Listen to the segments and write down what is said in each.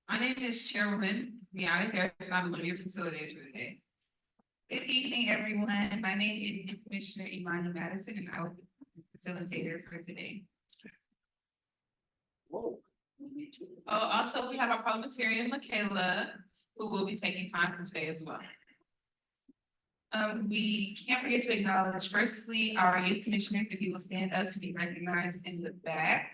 My name is Chairwoman Deanna Harris. I'm one of your facilitators for today. Good evening, everyone. My name is Commissioner Imani Madison, and I will be the facilitator for today. Also, we have our parliamentarian, Michaela, who will be taking time from today as well. We can't forget to acknowledge firstly our youth commissioners, if you will stand up to be recognized in the back.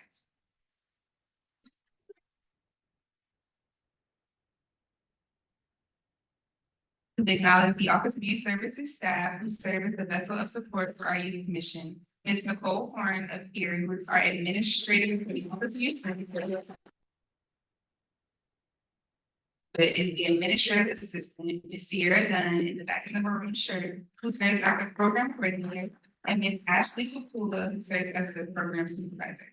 To acknowledge the Office of Youth Services staff who serve as the vessel of support for our youth commission. Ms. Nicole Horn of Erie, who is our administrator for the Office of Youth Services. But is the administrative assistant, Ms. Sierra Dunn, in the back of the maroon shirt, who serves as the program coordinator, and Ms. Ashley Kupula, who serves as the program supervisor.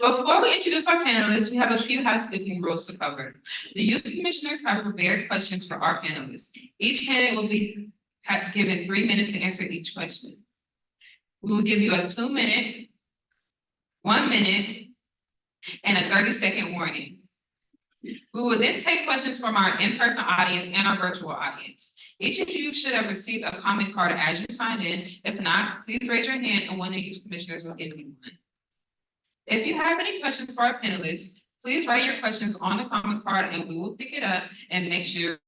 Before we introduce our panelists, we have a few housekeeping rules to cover. The youth commissioners have prepared questions for our panelists. Each candidate will be given 3 minutes to answer each question. We will give you a 2-minute, 1 minute, and a 30-second warning. We will then take questions from our in-person audience and our virtual audience. Each of you should have received a comment card as you signed in. If not, please raise your hand and one of the youth commissioners will give you one. If you have any questions for our panelists, please write your questions on the comment card and we will pick it up and make sure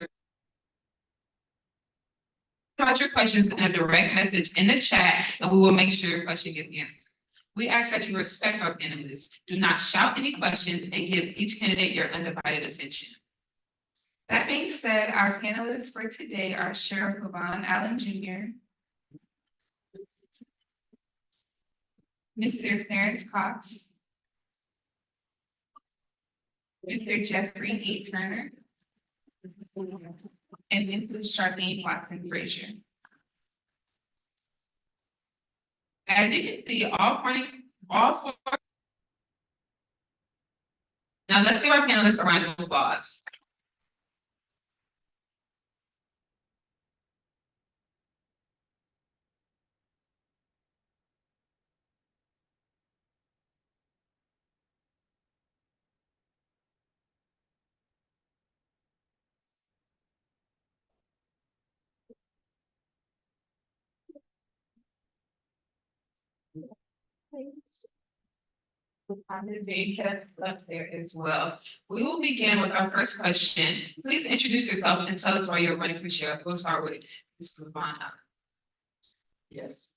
about your questions in a direct message in the chat, and we will make sure your question gets answered. We ask that you respect our panelists. Do not shout any questions and give each candidate your undivided attention. That being said, our panelists for today are Sheriff Levon Allen Jr., Mr. Clarence Cox, Mr. Jeffrey E. Turner, and Mrs. Charlene Watson Frazier. As you can see, all four. Now let's give our panelists a round of applause. Is being kept up there as well. We will begin with our first question. Please introduce yourself and tell us why you're running for sheriff. We'll start with Mr. Levon. Yes.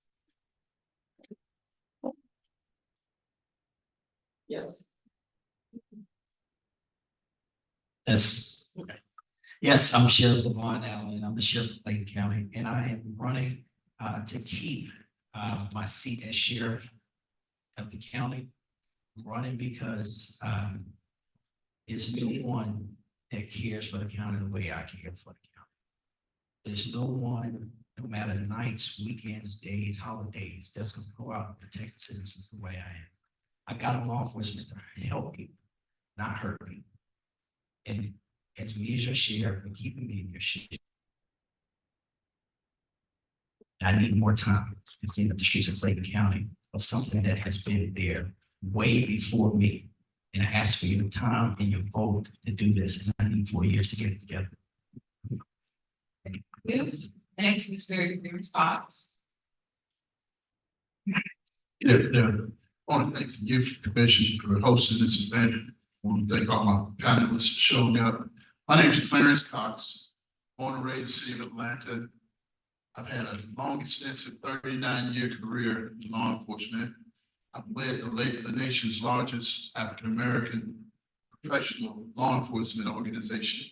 Yes. Yes. Okay. Yes, I'm Sheriff Levon Allen. I'm the sheriff of Clayton County, and I am running to keep my seat as sheriff of the county. I'm running because there's no one that cares for the county the way I care for the county. There's no one, no matter nights, weekends, days, holidays, that's going to go out and protect the citizens the way I am. I got a law enforcement to help people, not hurt people. And as me as your sheriff and keeping me in your shit, I need more time to clean up the streets of Clayton County of something that has been there way before me. And I ask for your time and your vote to do this. And I need 4 years to get it together. Next, Mr. Clarence Cox. Yeah, I want to thank the Youth Commission for hosting this event. I want to thank all my panelists for showing up. My name is Clarence Cox, born and raised in the city of Atlanta. I've had a long, extensive 39-year career in law enforcement. I've led the nation's largest African-American professional law enforcement organization.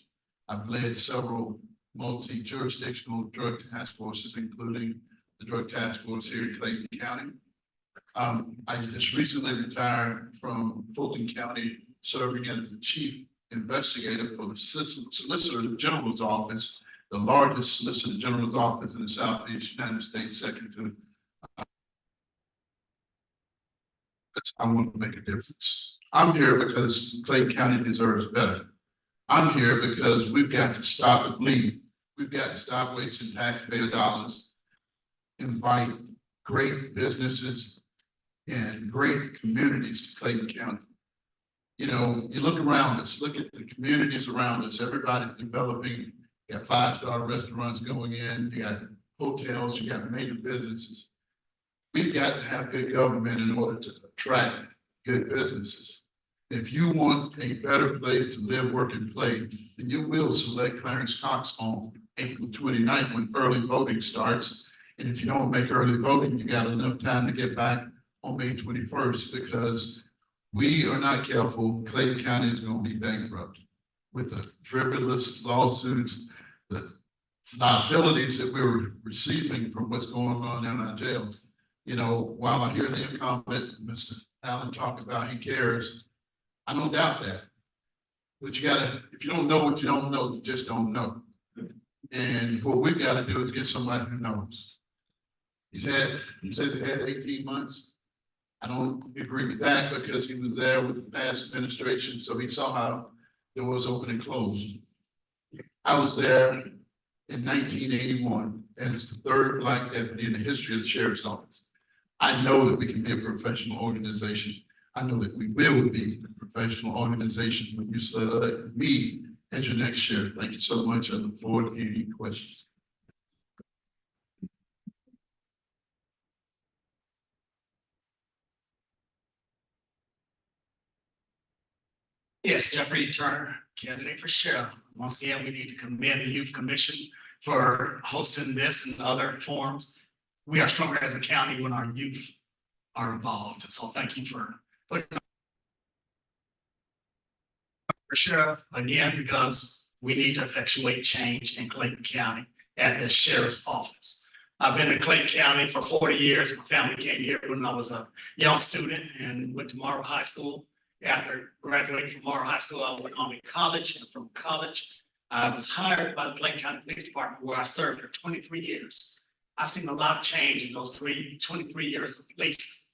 I've led several multi-jurisdictional drug task forces, including the drug task force here in Clayton County. I just recently retired from Fulton County, serving as the chief investigator for the Solicitor General's office, the largest Solicitor General's office in the Southeast United States, second to. I want to make a difference. I'm here because Clayton County deserves better. I'm here because we've got to stop the bleed. We've got to stop wasting taxpayer dollars, invite great businesses, and great communities to Clayton County. You know, you look around us, look at the communities around us, everybody's developing, you got five-star restaurants going in, you got hotels, you got major businesses. We've got to have good government in order to attract good businesses. If you want a better place to live, work, and play, then you will select Clarence Cox on April 29th when early voting starts. And if you don't make early voting, you got enough time to get back on May 21st, because we are not careful, Clayton County is going to be bankrupt with the frivolous lawsuits, the liabilities that we're receiving from what's going on in our jail. You know, while I hear the incumbent, Mr. Allen, talk about he cares, I don't doubt that. But you gotta, if you don't know what you don't know, you just don't know. And what we've got to do is get somebody who knows. He says he had 18 months. I don't agree with that because he was there with the past administration, so he saw how doors open and close. I was there in 1981 as the third Black deputy in the history of the sheriff's office. I know that we can be a professional organization. I know that we will be a professional organization when you select me as your next sheriff. Thank you so much. I look forward to any questions. Yes, Jeffrey Turner, candidate for sheriff. Once again, we need to commend the Youth Commission for hosting this and other forums. We are stronger as a county when our youth are involved. So thank you for putting for sheriff again, because we need to effectuate change in Clayton County at the sheriff's office. I've been in Clayton County for 40 years. My family came here when I was a young student and went to Morrow High School. After graduating from Morrow High School, I went on to college, and from college, I was hired by the Clayton County Police Department, where I served for 23 years. I've seen a lot of change in those 23 years of police.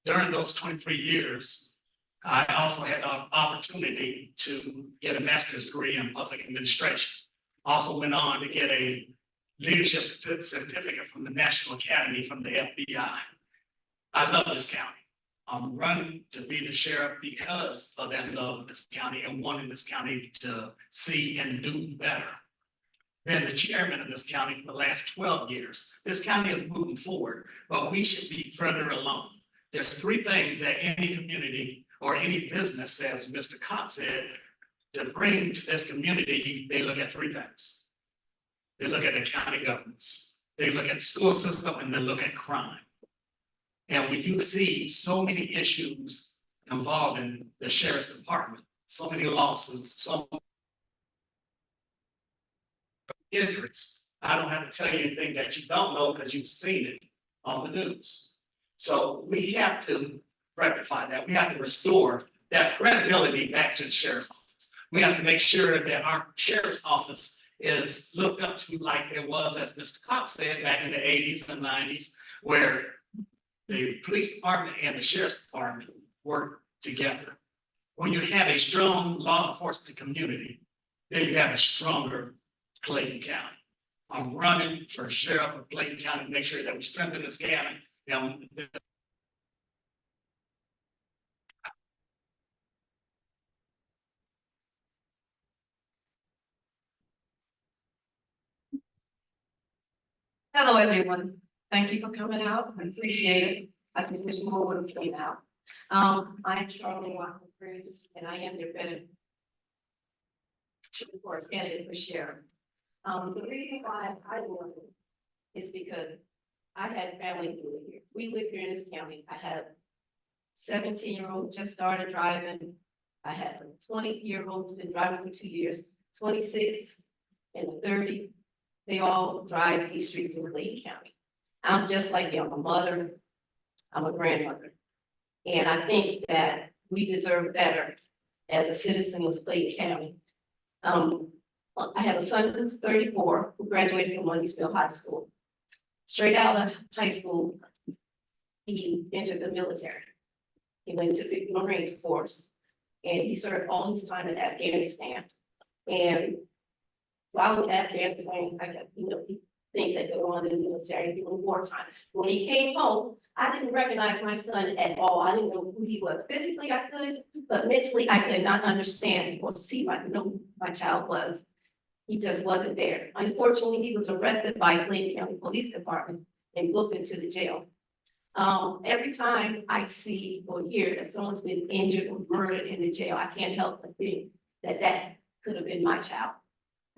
During those 23 years, I also had an opportunity to get a master's degree in public administration. Also went on to get a leadership certificate from the National Academy from the FBI. I love this county. I'm running to be the sheriff because of that love of this county and wanting this county to see and do better. Been the chairman of this county for the last 12 years. This county is moving forward, but we should be further along. There's three things that any community or any business, as Mr. Cox said, to bring to this community, they look at three things. They look at the county governments, they look at the school system, and they look at crime. And when you see so many issues involving the sheriff's department, so many lawsuits, so injuries, I don't have to tell you anything that you don't know because you've seen it on the news. So we have to rectify that. We have to restore that credibility back to the sheriff's office. We have to make sure that our sheriff's office is looked up to like it was, as Mr. Cox said, back in the 80s and 90s, where the police department and the sheriff's department work together. When you have a strong law enforcement community, then you have a stronger Clayton County. I'm running for sheriff of Clayton County to make sure that we strengthen this county. Hello, everyone. Thank you for coming out. I appreciate it. I just wish more would have came out. I'm Charlie Watson Cruz, and I am your better for candidate for sheriff. The reason why I won is because I had family who live here. We live here in this county. I had a 17-year-old just started driving. I had a 20-year-old who's been driving for 2 years, 26 and 30. They all drive these streets in Clayton County. I'm just like you. I'm a mother. I'm a grandmother. And I think that we deserve better as a citizen of Clayton County. I have a son who's 34, who graduated from Moneysville High School. Straight out of high school, he entered the military. He went to the Marines Corps, and he served all his time in Afghanistan. And while in Afghanistan, I got, things that go on in the military during wartime. When he came home, I didn't recognize my son at all. I didn't know who he was. Physically, I could, but mentally, I could not understand or see who my child was. He just wasn't there. Unfortunately, he was arrested by Clayton County Police Department and booked into the jail. Every time I see or hear that someone's been injured or murdered in the jail, I can't help but think that that could have been my child.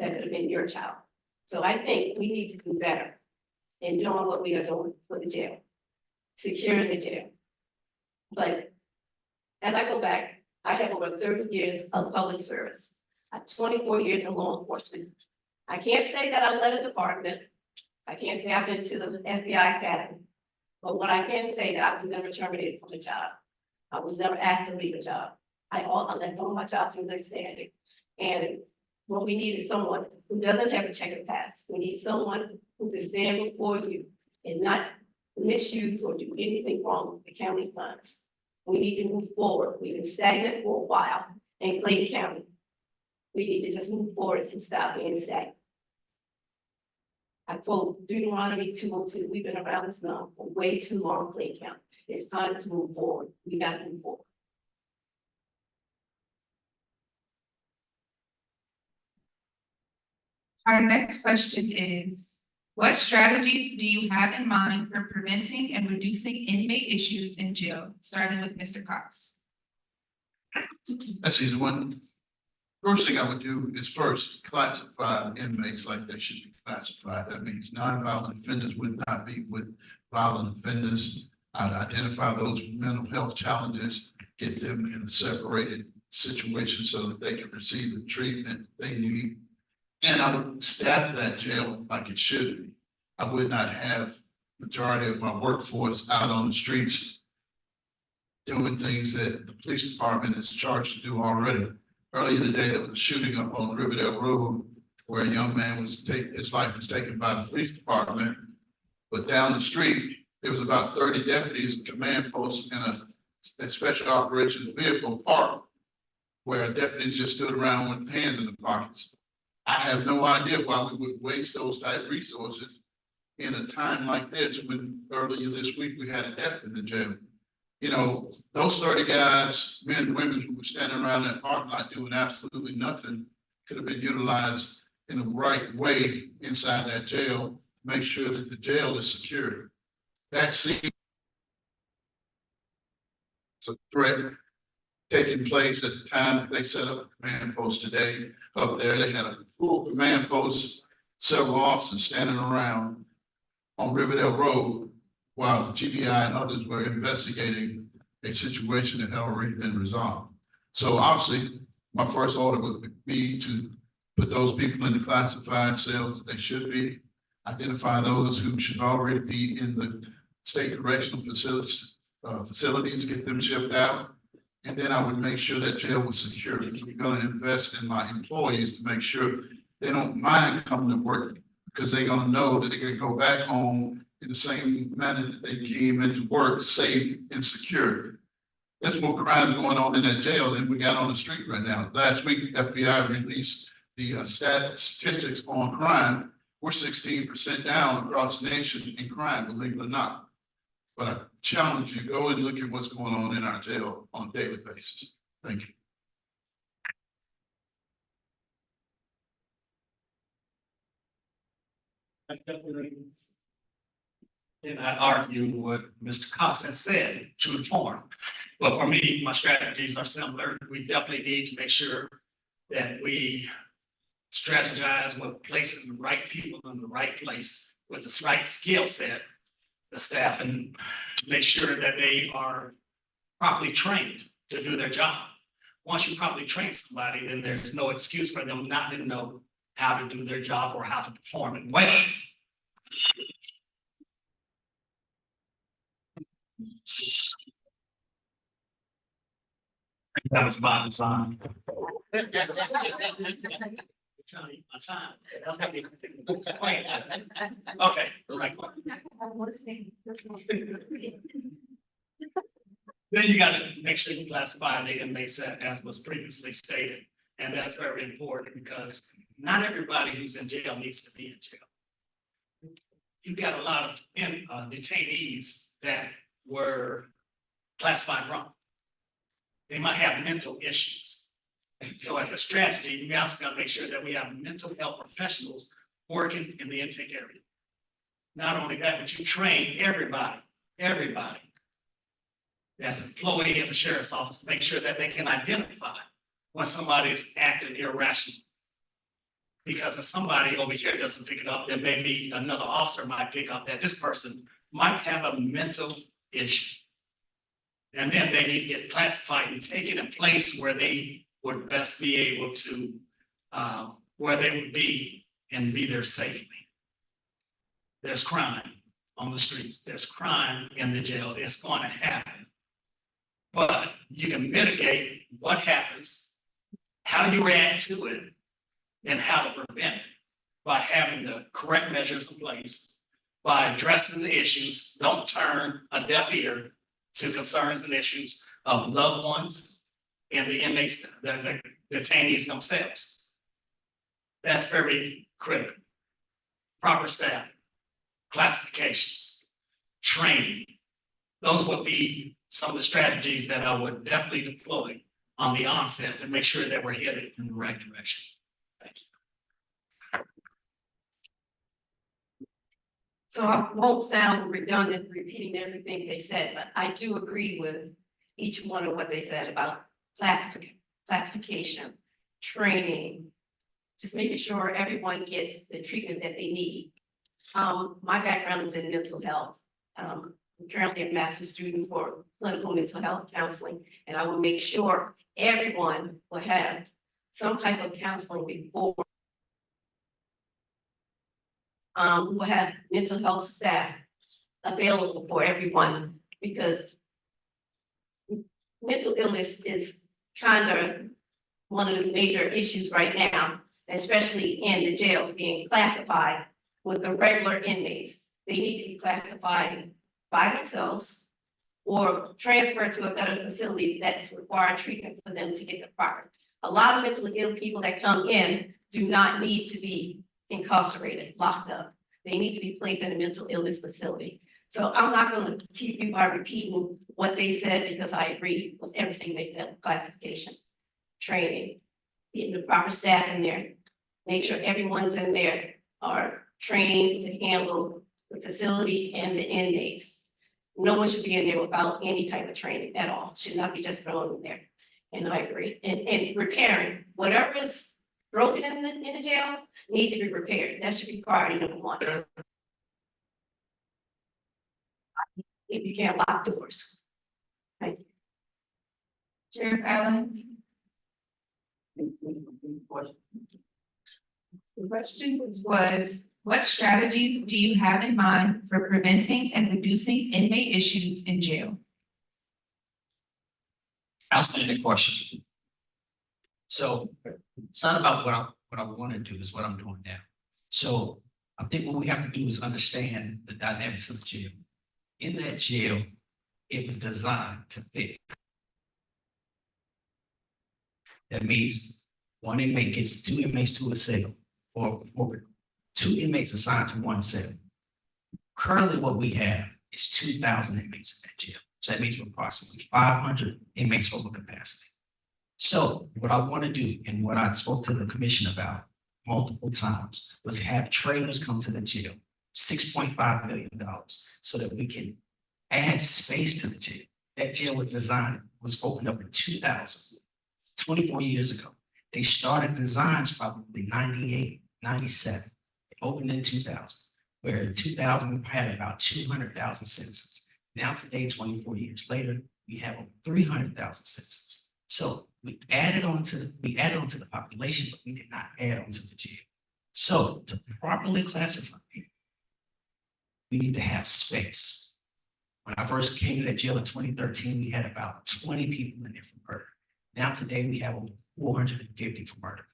That could have been your child. So I think we need to do better in doing what we are doing for the jail, securing the jail. But as I go back, I have over 30 years of public service. I have 24 years in law enforcement. I can't say that I led a department. I can't say I've been to the FBI Academy. But what I can say that I was never terminated from a job. I was never asked to leave a job. I left all my jobs in good standing. And what we need is someone who doesn't have a check and pass. We need someone who can stand before you and not misuse or do anything wrong with the county funds. We need to move forward. We've been stagnant for a while in Clayton County. We need to just move forward and stop being stagnant. I quote Deuteronomy 2:2. We've been around this now for way too long, Clayton County. It's time to move forward. We got to move forward. Our next question is, what strategies do you have in mind for preventing and reducing inmate issues in jail, starting with Mr. Cox? That's easy one. First thing I would do is first classify inmates like they should be classified. That means nonviolent offenders would not be with violent offenders. I'd identify those with mental health challenges, get them in a separated situation so that they can receive the treatment they need. And I would staff that jail like it should be. I would not have majority of my workforce out on the streets doing things that the police department is charged to do already. Earlier today, there was a shooting up on Riverdale Road where a young man his life was taken by the police department. But down the street, there was about 30 deputies, command posts, and a special operations vehicle parked where deputies just stood around with hands in the pockets. I have no idea why we would waste those type of resources in a time like this, when earlier this week we had a death in the jail. You know, those 30 guys, men and women who were standing around that parking lot doing absolutely nothing, could have been utilized in the right way inside that jail, to make sure that the jail is secure. That seems a threat taking place at the time that they set up a command post today. Up there, they had a full command post, several officers standing around on Riverdale Road while the GDI and others were investigating a situation that had already been resolved. So obviously, my first order would be to put those people in the classified cells that they should be, identify those who should already be in the state correctional facilities, get them shipped out. And then I would make sure that jail was secure. We're going to invest in my employees to make sure they don't mind coming to work, because they're going to know that they're going to go back home in the same manner that they came into work, safe and secure. There's more crime going on in that jail than we got on the street right now. Last week, FBI released the statistics on crime. We're 16% down across the nation in crime, believe it or not. But I challenge you, go and look at what's going on in our jail on a daily basis. Thank you. And I argue what Mr. Cox has said, true to form. But for me, my strategies are similar. We definitely need to make sure that we strategize with placing the right people in the right place with the right skill set, the staff, and make sure that they are properly trained to do their job. Once you properly train somebody, then there's no excuse for them not to know how to do their job or how to perform it well. That was my design. My time. That's gonna be explained. Okay, right. Then you gotta make sure you classify and they can make sense, as was previously stated. And that's very important, because not everybody who's in jail needs to be in jail. You've got a lot of detainees that were classified wrong. They might have mental issues. So as a strategy, we also gotta make sure that we have mental health professionals working in the intake area. Not only that, but you train everybody that's an employee of the sheriff's office, to make sure that they can identify when somebody is acting irrational. Because if somebody over here doesn't pick it up, then maybe another officer might pick up that this person might have a mental issue. And then they need to get classified and taken in a place where they would best be able to, where they would be and be there safely. There's crime on the streets, there's crime in the jail, it's going to happen. But you can mitigate what happens, how you react to it, and how to prevent it by having the correct measures in place, by addressing the issues. Don't turn a deaf ear to concerns and issues of loved ones and the inmates, the detainees themselves. That's very critical. Proper staff, classifications, training. Those would be some of the strategies that I would definitely deploy on the onset to make sure that we're headed in the right direction. Thank you. So I won't sound redundant repeating everything they said, but I do agree with each one of what they said about classification, training, just making sure everyone gets the treatment that they need. My background is in mental health. I'm currently a master's student for clinical mental health counseling, and I will make sure everyone will have some type of counseling before. We'll have mental health staff available for everyone, because mental illness is kind of one of the major issues right now, especially in the jails being classified with the regular inmates. They need to be classified by themselves or transferred to a better facility that's required treatment for them to get the proper. A lot of mentally ill people that come in do not need to be incarcerated, locked up. They need to be placed in a mental illness facility. So I'm not going to keep you by repeating what they said, because I agree with everything they said: classification, training, getting the proper staff in there, make sure everyone's in there are trained to handle the facility and the inmates. No one should be in there without any type of training at all. Should not be just thrown in there. And I agree. And repairing whatever is broken in the jail needs to be repaired. That should be priority number one. If you can't lock doors. Thank you. Sheriff Allen? The question was, what strategies do you have in mind for preventing and reducing inmate issues in jail? Outstanding question. So it's not about what I want to do, is what I'm doing now. So I think what we have to do is understand the dynamics of the jail. In that jail, it was designed to fit. That means one inmate gets two inmates to a cell, or two inmates assigned to one cell. Currently, what we have is 2,000 inmates in that jail. So that means we're approximately 500 inmates over capacity. So what I want to do, and what I spoke to the commission about multiple times, was have trailers come to the jail, $6.5 million, so that we can add space to the jail. That jail was opened up in 2000, 24 years ago. They started designs probably 98, 97. They opened in 2000, where in 2000 we had about 200,000 citizens. Now today, 24 years later, we have over 300,000 citizens. So we added on to the population, but we did not add on to the jail. So to properly classify people, we need to have space. When I first came to that jail in 2013, we had about 20 people in there for murder. Now today we have over 450 for murder.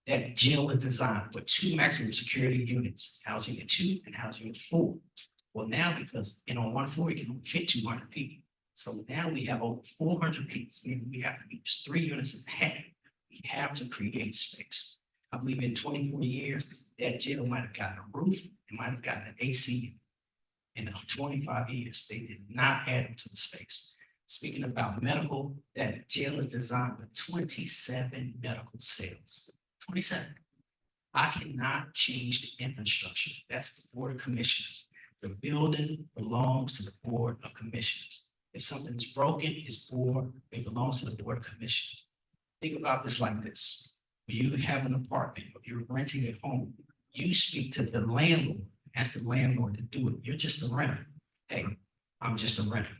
That jail was designed for 2 maximum security units, house unit 2 and house unit 4. Well, now because on one floor you can only fit 200 people. So now we have over 400 people. We have to use 3 units in half. We have to create space. I believe in 24 years, that jail might have gotten a roof, it might have gotten an AC. in 25 years. They did not add into the space. Speaking about medical, that jail is designed with 27 medical cells. 27. I cannot change the infrastructure. That's the Board of Commissioners. The building belongs to the Board of Commissioners. If something's broken, it belongs to the Board of Commissioners. Think about this like this. When you have an apartment, or you're renting a home, you speak to the landlord, ask the landlord to do it. You're just a renter. Hey, I'm just a renter.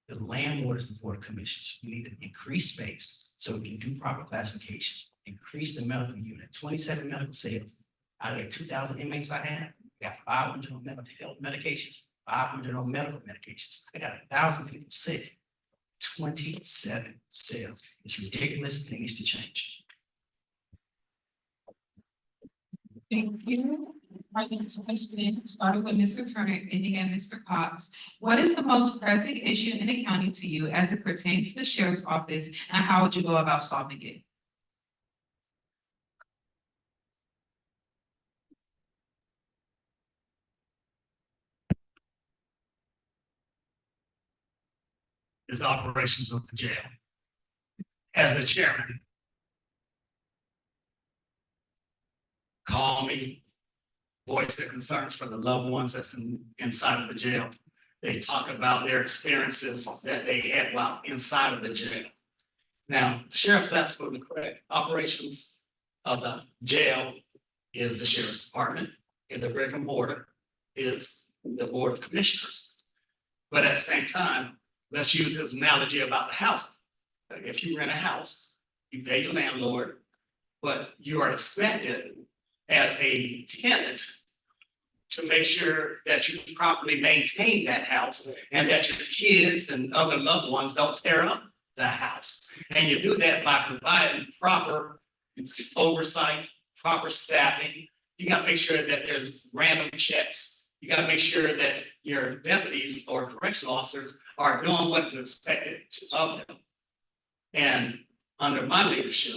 The landlord is the Board of Commissioners. We need to increase space so we can do proper classifications, increase the medical unit, 27 medical cells. Out of the 2,000 inmates I have, we got 500 on mental health medications, 500 on medical medications. I got 1,000 people sick. 27 cells. It's ridiculous. It needs to change. Thank you. Our next question, starting with Mr. Turner, ending at Mr. Cox. What is the most pressing issue in the county to you as it pertains to the sheriff's office, and how would you go about solving it? Is operations of the jail. As the chairman, call me, voice their concerns for the loved ones that's inside of the jail. They talk about their experiences that they had while inside of the jail. Now, the sheriff's absolutely correct. Operations of the jail is the sheriff's department, and the brick and mortar is the Board of Commissioners. But at the same time, let's use this analogy about the house. If you rent a house, you pay your landlord, but you are expected as a tenant to make sure that you properly maintain that house and that your kids and other loved ones don't tear up the house. And you do that by providing proper oversight, proper staffing. You got to make sure that there's random checks. You got to make sure that your deputies or correctional officers are doing what's expected of them. And under my leadership,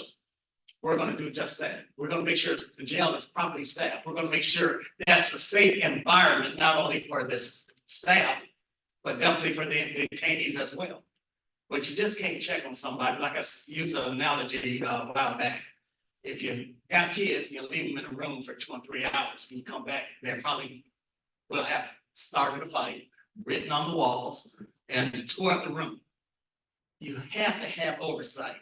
we're going to do just that. We're going to make sure the jail is properly staffed. We're going to make sure that's a safe environment, not only for this staff, but definitely for the detainees as well. But you just can't check on somebody. Like I used an analogy a while back. If you got kids, you leave them in a room for 2 or 3 hours. When you come back, they probably will have started a fight, written on the walls, and tore up the room. You have to have oversight.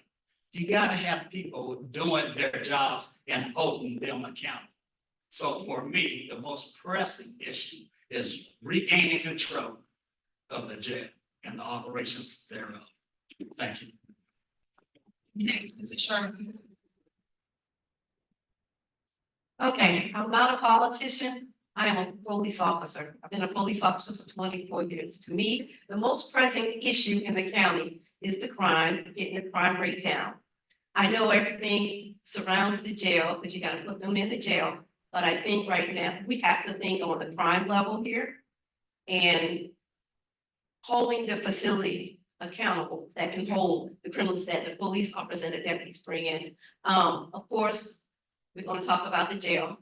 You got to have people doing their jobs and holding them accountable. So for me, the most pressing issue is regaining control of the jail and the operations thereof. Thank you. Next, Mr. Sharp. Okay, I'm not a politician. I am a police officer. I've been a police officer for 24 years. To me, the most pressing issue in the county is the crime, getting the crime rate down. I know everything surrounds the jail, because you gotta put them in the jail, but I think right now, we have to think on the crime level here. And holding the facility accountable that can hold the criminals that the police officers and the deputies bring in. Of course, we're gonna talk about the jail.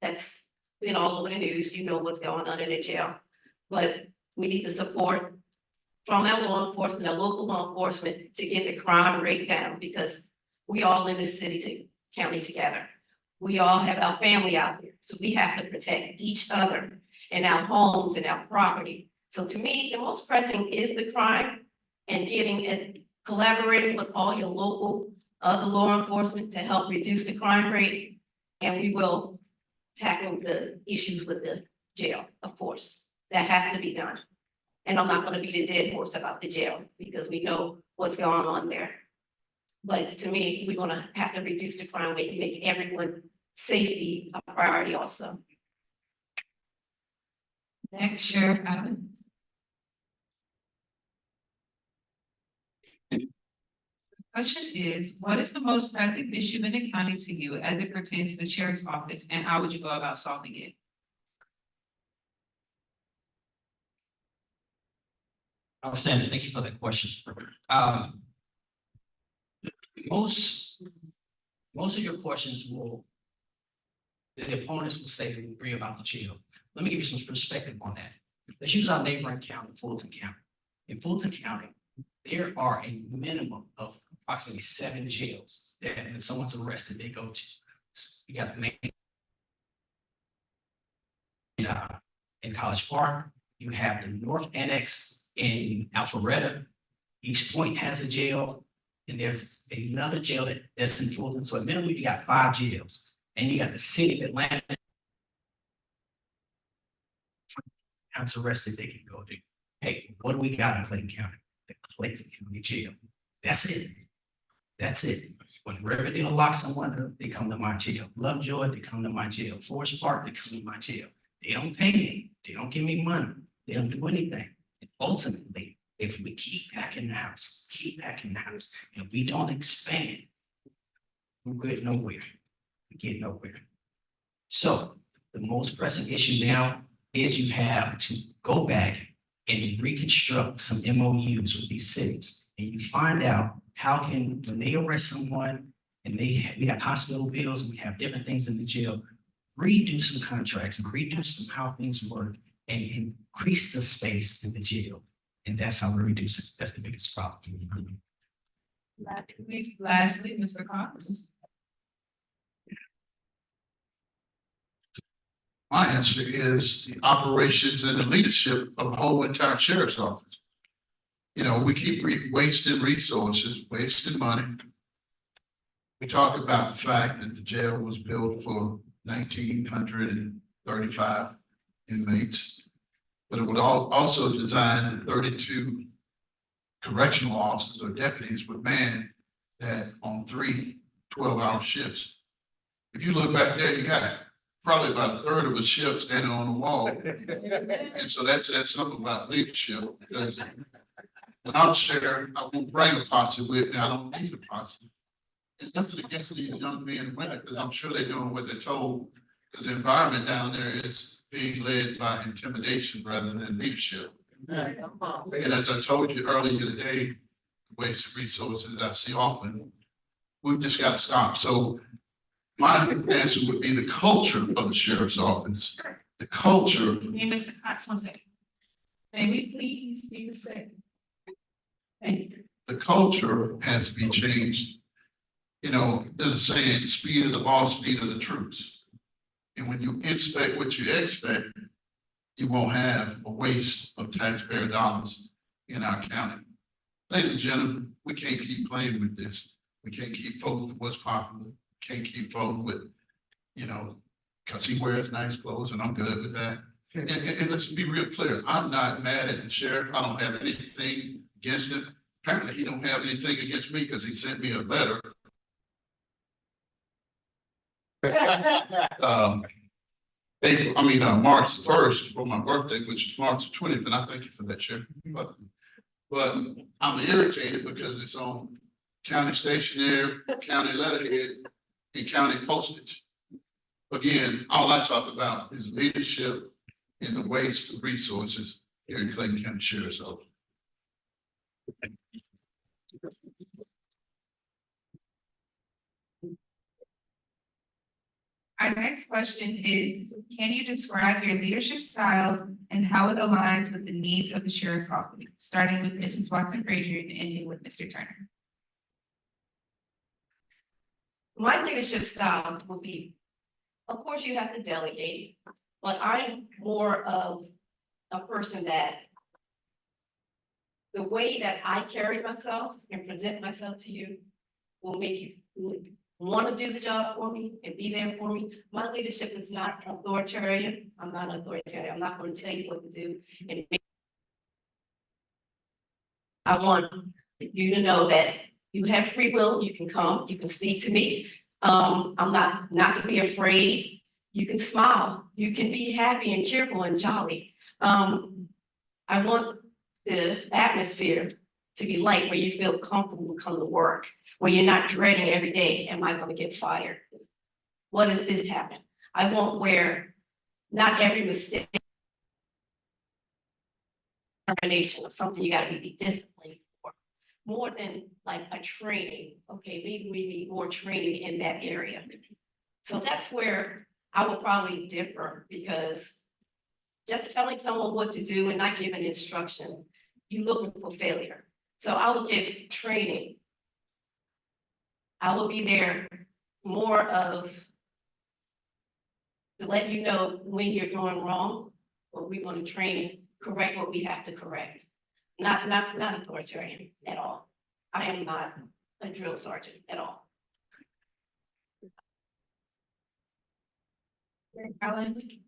That's been all over the news, you know what's going on in the jail. But we need the support from our law enforcement, our local law enforcement, to get the crime rate down, because we all in this county together. We all have our family out here, so we have to protect each other and our homes and our property. So to me, the most pressing is the crime, and getting and collaborating with all your local other law enforcement to help reduce the crime rate. And we will tackle the issues with the jail, of course. That has to be done. And I'm not gonna be the dead horse about the jail, because we know what's going on there. But to me, we're gonna have to reduce the crime rate and make everyone's safety a priority also. Next, Sheriff Allen. The question is, what is the most pressing issue in the county to you as it pertains to the sheriff's office, and how would you go about solving it? Outstanding. Thank you for that question. Most of your questions will The opponents will say they agree about the jail. Let me give you some perspective on that. Let's use our neighboring county, Fulton County. In Fulton County, there are a minimum of approximately 7 jails that when someone's arrested, they go to. You got the main in College Park, you have the North Annex in Alpharetta. Each Point has a jail, and there's another jail that's in Fulton. So at minimum, you got 5 jails, and you got the city of Atlanta. Counts arrested, they can go to. Hey, what do we got in Clayton County? The Clayton County Jail. That's it. That's it. When Riverdale locks someone up, they come to my jail. Lovejoy, they come to my jail. Forest Park, they come to my jail. They don't pay me. They don't give me money. They don't do anything. And ultimately, if we keep packing the house, and we don't expand, we get nowhere. We get nowhere. So the most pressing issue now is you have to go back and reconstruct some MOUs with these cities. And you find out how can, when they arrest someone and we have hospital bills and we have different things in the jail, redo some contracts and redo some how things work and increase the space in the jail. And that's how we reduce it. That's the biggest problem. Lastly, Mr. Cox. My answer is the operations and the leadership of the whole entire sheriff's office. You know, we keep wasting resources, wasting money. We talk about the fact that the jail was built for 1,935 inmates, but it was also designed that 32 correctional officers or deputies would man that on 3 12-hour shifts. If you look back there, you got probably about a third of a shift standing on the wall. And so that's something about leadership, because when I'm sheriff, I won't bring a posse with me. I don't need a posse. And nothing against these young men and women, because I'm sure they're doing what they're told, because the environment down there is being led by intimidation rather than leadership. And as I told you earlier today, waste of resources that I see often, we've just got to stop. So my answer would be the culture of the sheriff's office. The culture. Me and Mr. Cox, one second. May we please be respectful? Thank you. The culture has to be changed. You know, there's a saying, speed of the law, speed of the troops. And when you inspect what you expect, you won't have a waste of taxpayer dollars in our county. Ladies and gentlemen, we can't keep playing with this. We can't keep voting for what's popular. Can't keep voting with, you know, because he wears nice clothes and I'm good with that. And let's be real clear. I'm not mad at the sheriff. I don't have anything against him. Apparently he don't have anything against me because he sent me a letter. March 1st for my birthday, which is March 20th, and I thank you for that, Sheriff. But I'm irritated because it's on county stationery, county letterhead, and county postage. Again, all I talk about is leadership and the waste of resources here in Clayton County Sheriff's Office. Our next question is, can you describe your leadership style and how it aligns with the needs of the sheriff's office, starting with Mrs. Watson Frazier and ending with Mr. Turner? My leadership style will be, of course, you have to delegate, but I'm more of a person that the way that I carry myself and present myself to you will make you want to do the job for me and be there for me. My leadership is not authoritarian. I'm not authoritarian. I'm not going to tell you what to do. And I want you to know that you have free will. You can come, you can speak to me. I'm not to be afraid. You can smile. You can be happy and cheerful and jolly. I want the atmosphere to be light where you feel comfortable to come to work, where you're not dreading every day, am I going to get fired? What if this happened? I want where not every mistake determination of something you got to be disciplined for, more than like a training. Okay, maybe we need more training in that area. So that's where I would probably differ because just telling someone what to do and not giving instruction, you're looking for failure. So I will give training. I will be there more of to let you know when you're doing wrong, or we're going to train and correct what we have to correct. Not authoritarian at all. I am not a drill sergeant at all. Ellen?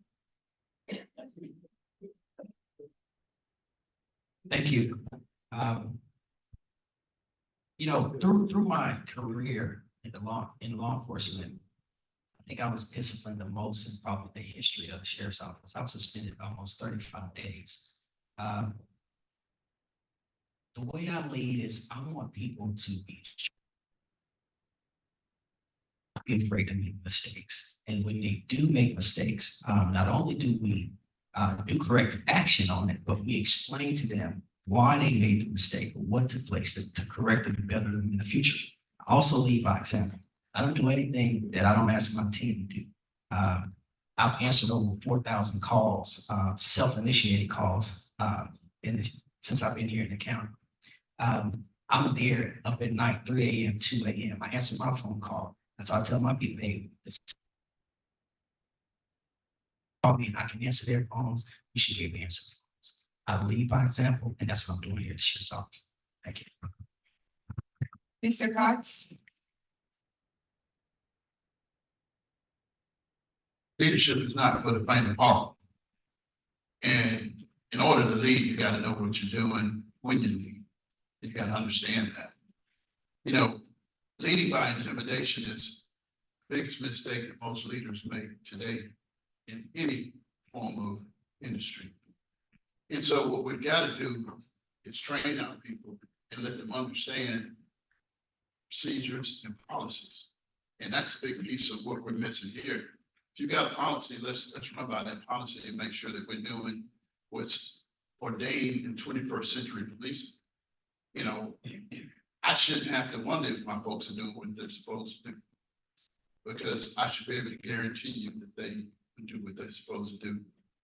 Thank you. Through my career in law enforcement, I think I was disciplined the most in probably the history of the sheriff's office. I was suspended almost 35 days. The way I lead is I want people to be afraid to make mistakes. And when they do make mistakes, not only do we do corrective action on it, but we explain to them why they made the mistake, or what took place to correct it better in the future. I also lead by example. I don't do anything that I don't ask my team to do. I've answered over 4,000 calls, self-initiated calls, since I've been here in the county. I'm there up at night, 3 a.m., 2 a.m. I answer my phone call. And so I tell my people, hey, call me and I can answer their phones. You should be able to answer the phones. I lead by example, and that's what I'm doing here at the sheriff's office. Thank you. Mr. Cox? Leadership is not for the faint of heart. And in order to lead, you gotta know what you're doing when you lead. You gotta understand that. Leading by intimidation is the biggest mistake that most leaders make today in any form of industry. And so what we've got to do is train our people and let them understand procedures and policies. And that's a big piece of what we're missing here. If you got a policy, let's run by that policy and make sure that we're doing what's ordained in 21st century policing. I shouldn't have to wonder if my folks are doing what they're supposed to do, because I should be able to guarantee you that they can do what they're supposed to do.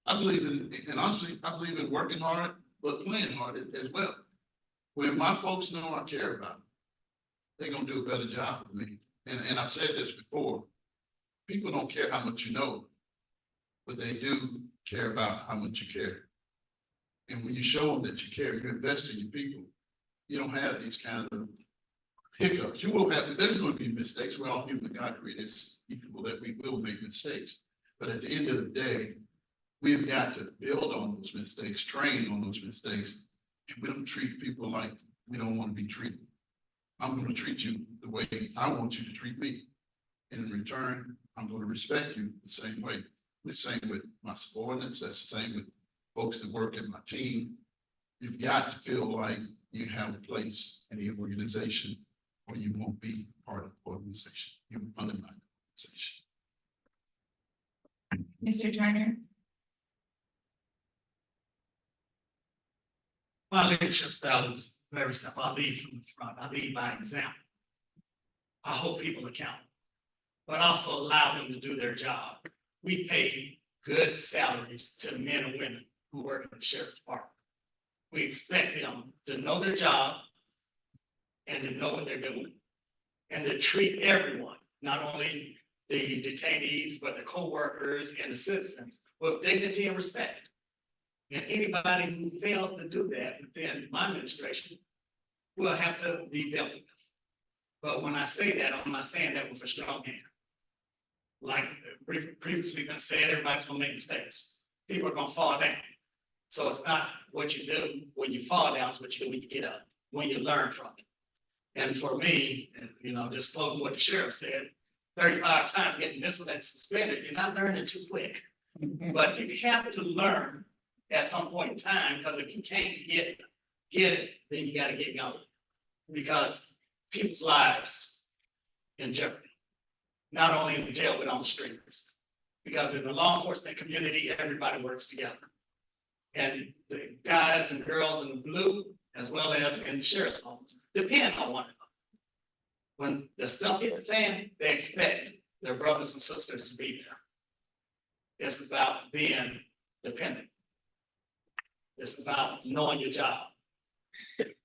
I believe and honestly, I believe in working hard, but playing hard as well. When my folks know I care about them, they're gonna do a better job for me. And I've said this before, people don't care how much you know, but they do care about how much you care. And when you show them that you care, you invest in your people, you don't have these kind of hiccups. You will have, there's going to be mistakes. We're all human. God created us equal that we will make mistakes. But at the end of the day, we've got to build on those mistakes, train on those mistakes, and we don't treat people like we don't want to be treated. I'm going to treat you the way I want you to treat me. And in return, I'm going to respect you the same way. The same with my subordinates. That's the same with folks that work in my team. You've got to feel like you have a place in the organization, or you won't be part of the organization. You undermine the organization. Mr. Turner? My leadership style is very simple. I lead from the front. I lead by example. I hold people accountable, but also allow them to do their job. We pay good salaries to men and women who work in the sheriff's department. We expect them to know their job and to know what they're doing, and to treat everyone, not only the detainees, but the co-workers and the citizens with dignity and respect. And anybody who fails to do that within my administration will have to be dealt with. But when I say that, I'm not saying that with a strong hand. Like previously been said, everybody's gonna make mistakes. People are gonna fall down. So it's not what you do when you fall down, it's what you do when you get up, when you learn from it. And for me, just quoting what the sheriff said, 35 times getting disciplined and suspended, you're not learning too quick. But you have to learn at some point in time, because if you can't get it, then you gotta get going. Because people's lives in jeopardy, not only in the jail, but on the streets. Because in the law enforcement community, everybody works together. And the guys and girls in the blue, as well as in the sheriff's office, depend on one another. When the stuff hit the fan, they expect their brothers and sisters to be there. It's about being dependent. It's about knowing your job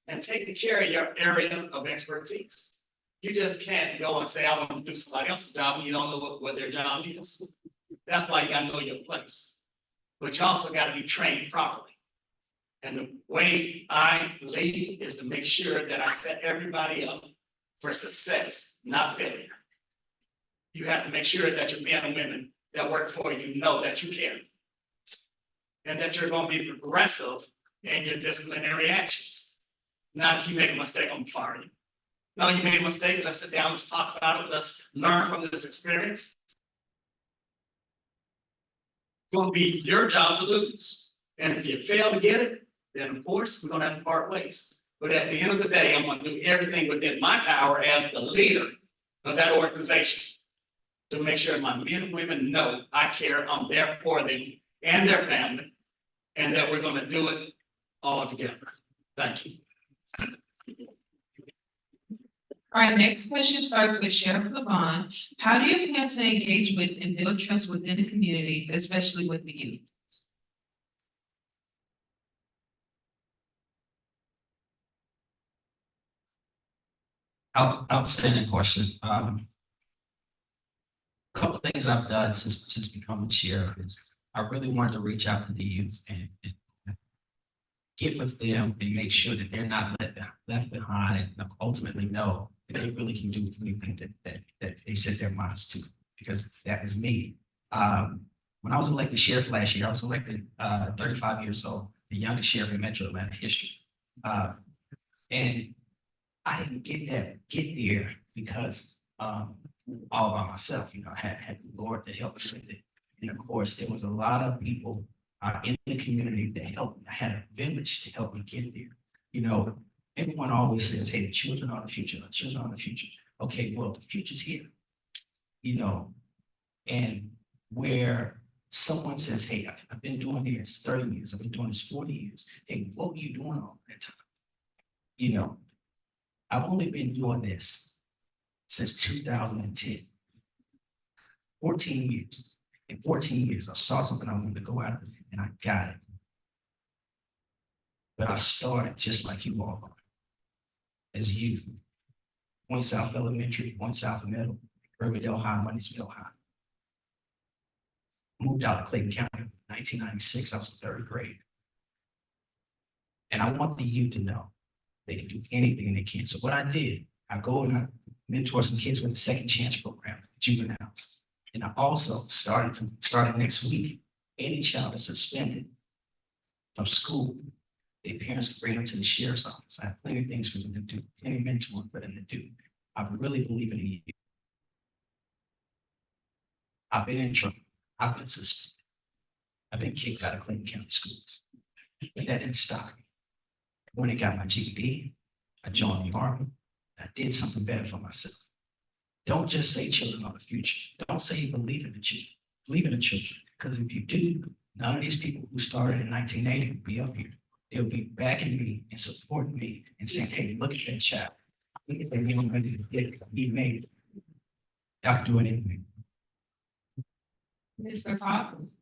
and taking care of your area of expertise. You just can't go and say, I want to do somebody else's job when you don't know what their job is. That's why you gotta know your place. But you also gotta be trained properly. And the way I lead is to make sure that I set everybody up for success, not failure. You have to make sure that your men and women that work for you know that you care. And that you're gonna be progressive in your disciplinary actions. Not if you make a mistake, I'm gonna fire you. No, you made a mistake, let's sit down, let's talk about it, let's learn from this experience. It's gonna be your job to lose. And if you fail to get it, then of course, we're gonna have to part ways. But at the end of the day, I'm gonna do everything within my power as the leader of that organization to make sure my men and women know I care, I'm there for them and their family, and that we're gonna do it all together. Thank you. All right, next question starts with Sheriff Levon. How do you plan to engage with and build trust within the community, especially with the youth? Outstanding question. Couple of things I've done since becoming sheriff is I really wanted to reach out to the youth and get with them and make sure that they're not left behind and ultimately know that they really can do anything that they set their minds to, because that is me. When I was elected sheriff last year, I was elected 35 years old, the youngest sheriff in Metro Atlanta history. And I didn't get there because all by myself, you know, I had the Lord to help me with it. And of course, there was a lot of people in the community that helped me. I had a village to help me get there. You know, everyone always says, hey, the children are the future, the children are the future. Okay, well, the future's here, you know, and where someone says, hey, I've been doing this 30 years, I've been doing this 40 years. Hey, what were you doing all that time? You know, I've only been doing this since 2010. 14 years. In 14 years, I saw something I wanted to go after and I got it. But I started just like you all are, as youth. Point South Elementary, Point South Middle, Riverdale High, Moneysville High. Moved out to Clayton County in 1996, I was in 3rd grade. And I want the youth to know they can do anything they can. So what I did, I go and I mentor some kids with the Second Chance program, juveniles. And I also started next week, any child that's suspended from school, their parents can bring them to the sheriff's office. I have plenty of things for them to do, plenty of mentoring for them to do. I really believe in you. I've been in trouble. I've been suspended. I've been kicked out of Clayton County schools. But that didn't stop me. When I got my GED, I joined the Army. I did something better for myself. Don't just say children are the future. Don't say you believe in the children. Believe in the children. Because if you do, none of these people who started in 1980 will be up here. They'll be backing me and supporting me and saying, hey, look at that child. Look at that young man. He made it. Y'all do anything. Mr. Cox?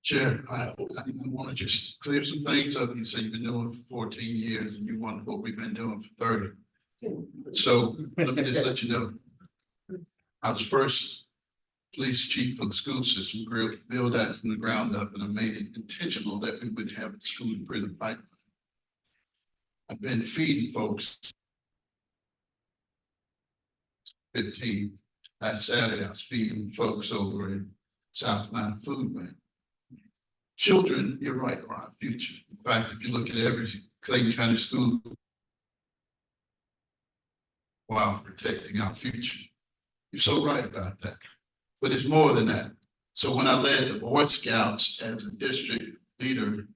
Chair, I want to just clear some things up. You say you've been doing it for 14 years and you wonder what we've been doing for 30. So let me just let you know. I was first police chief for the school system, built that from the ground up, and I made it intentional that we would have a school and prison pipeline. I've been feeding folks 15. Last Saturday, I was feeding folks over in South Atlanta Food Bank. Children, you're right, are our future. In fact, if you look at every Clayton County school, while protecting our future, you're so right about that. But it's more than that. So when I led the Boy Scouts as a district leader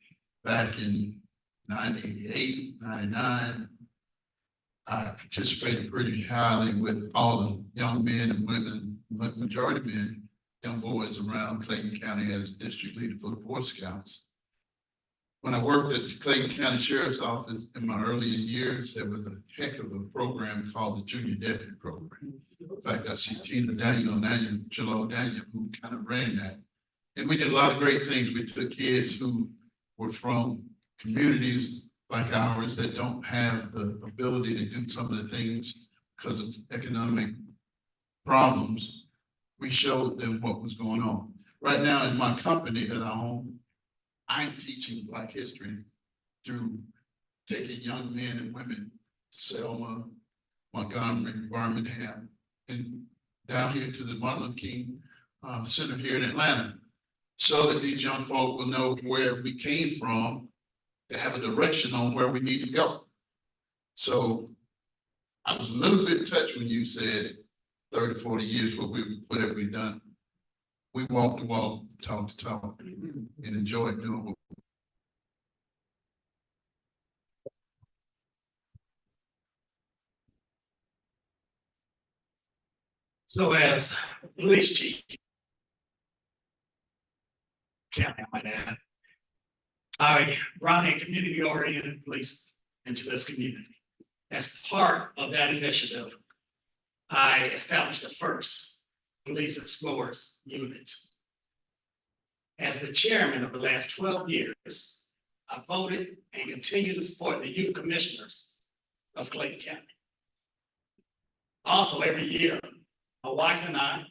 back in 98, 99, I participated pretty highly with all the young men and women, majority men, young boys around Clayton County as district leader for the Boy Scouts. When I worked at the Clayton County Sheriff's Office in my earlier years, there was a heck of a program called the Junior Deputy Program. In fact, I see Tina Daniel, Jalal Daniel, who kind of ran that. And we did a lot of great things. We took kids who were from communities like ours that don't have the ability to do some of the things because of economic problems. We showed them what was going on. Right now in my company that I own, I'm teaching Black history through taking young men and women to Selma, Montgomery, Birmingham, and down here to the Martin Luther King Center here in Atlanta, so that these young folk will know where we came from, to have a direction on where we need to go. So I was a little bit touched when you said 30, 40 years, what have we done? We walk the walk, talk the talk, and enjoy doing what. So as police chief. County, I might add. I brought a community-oriented police into this community. As part of that initiative, I established the first Police Explorers unit. As the chairman of the last 12 years, I voted and continue to support the youth commissioners of Clayton County. Also, every year, my wife and I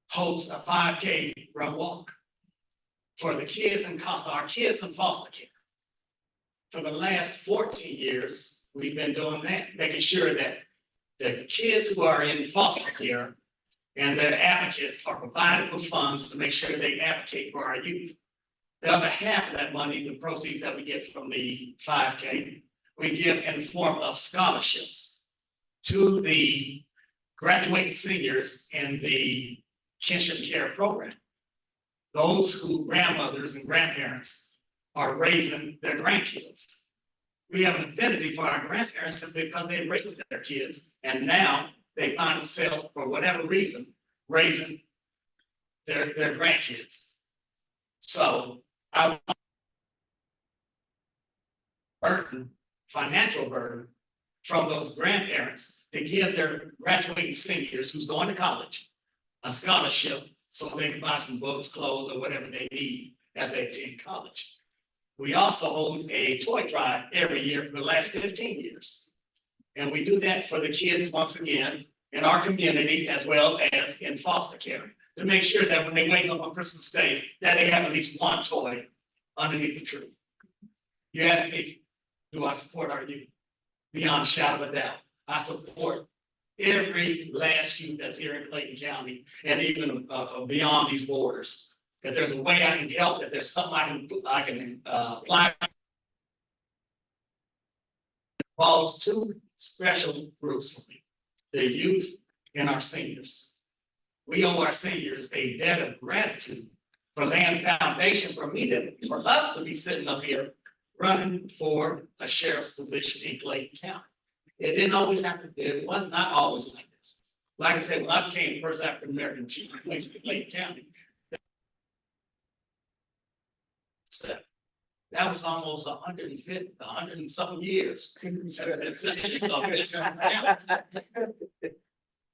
host a 5K run walk for the kids in Costa, our kids in foster care. For the last 14 years, we've been doing that, making sure that the kids who are in foster care and their advocates are provided with funds to make sure they advocate for our youth. The other half of that money, the proceeds that we get from the 5K, we give in the form of scholarships to the graduating seniors in the kinship care program. Those who grandmothers and grandparents are raising their grandkids. We have an affinity for our grandparents simply because they raised their kids, and now they find themselves, for whatever reason, raising their grandkids. So I burden, financial burden from those grandparents to give their graduating seniors who's going to college a scholarship so they can buy some books, clothes, or whatever they need as they attend college. We also hold a toy drive every year for the last 15 years. And we do that for the kids, once again, in our community as well as in foster care, to make sure that when they wake up on Christmas Day, that they have at least one toy underneath the tree. You ask me, do I support our youth? Beyond a shadow of a doubt, I support every last youth that's here in Clayton County and even beyond these borders. If there's a way I can help, if there's something I can apply. Involves two special groups for me, the youth and our seniors. We owe our seniors a debt of gratitude for laying the foundation for us to be sitting up here running for a sheriff's position in Clayton County. It didn't always happen. It was not always like this. Like I said, when I became the first African-American chief of police in Clayton County, that was almost 150, 100 and some years.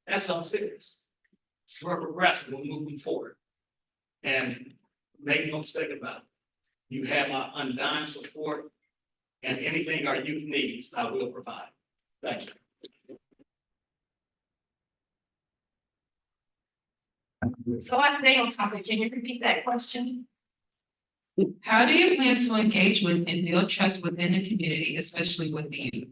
That's something serious. We're progressive, we're moving forward. And make no mistake about it. You have my undying support, and anything our youth needs, I will provide. Thank you. So I stay on topic. Can you repeat that question? How do you plan to engage with and build trust within the community, especially with the youth?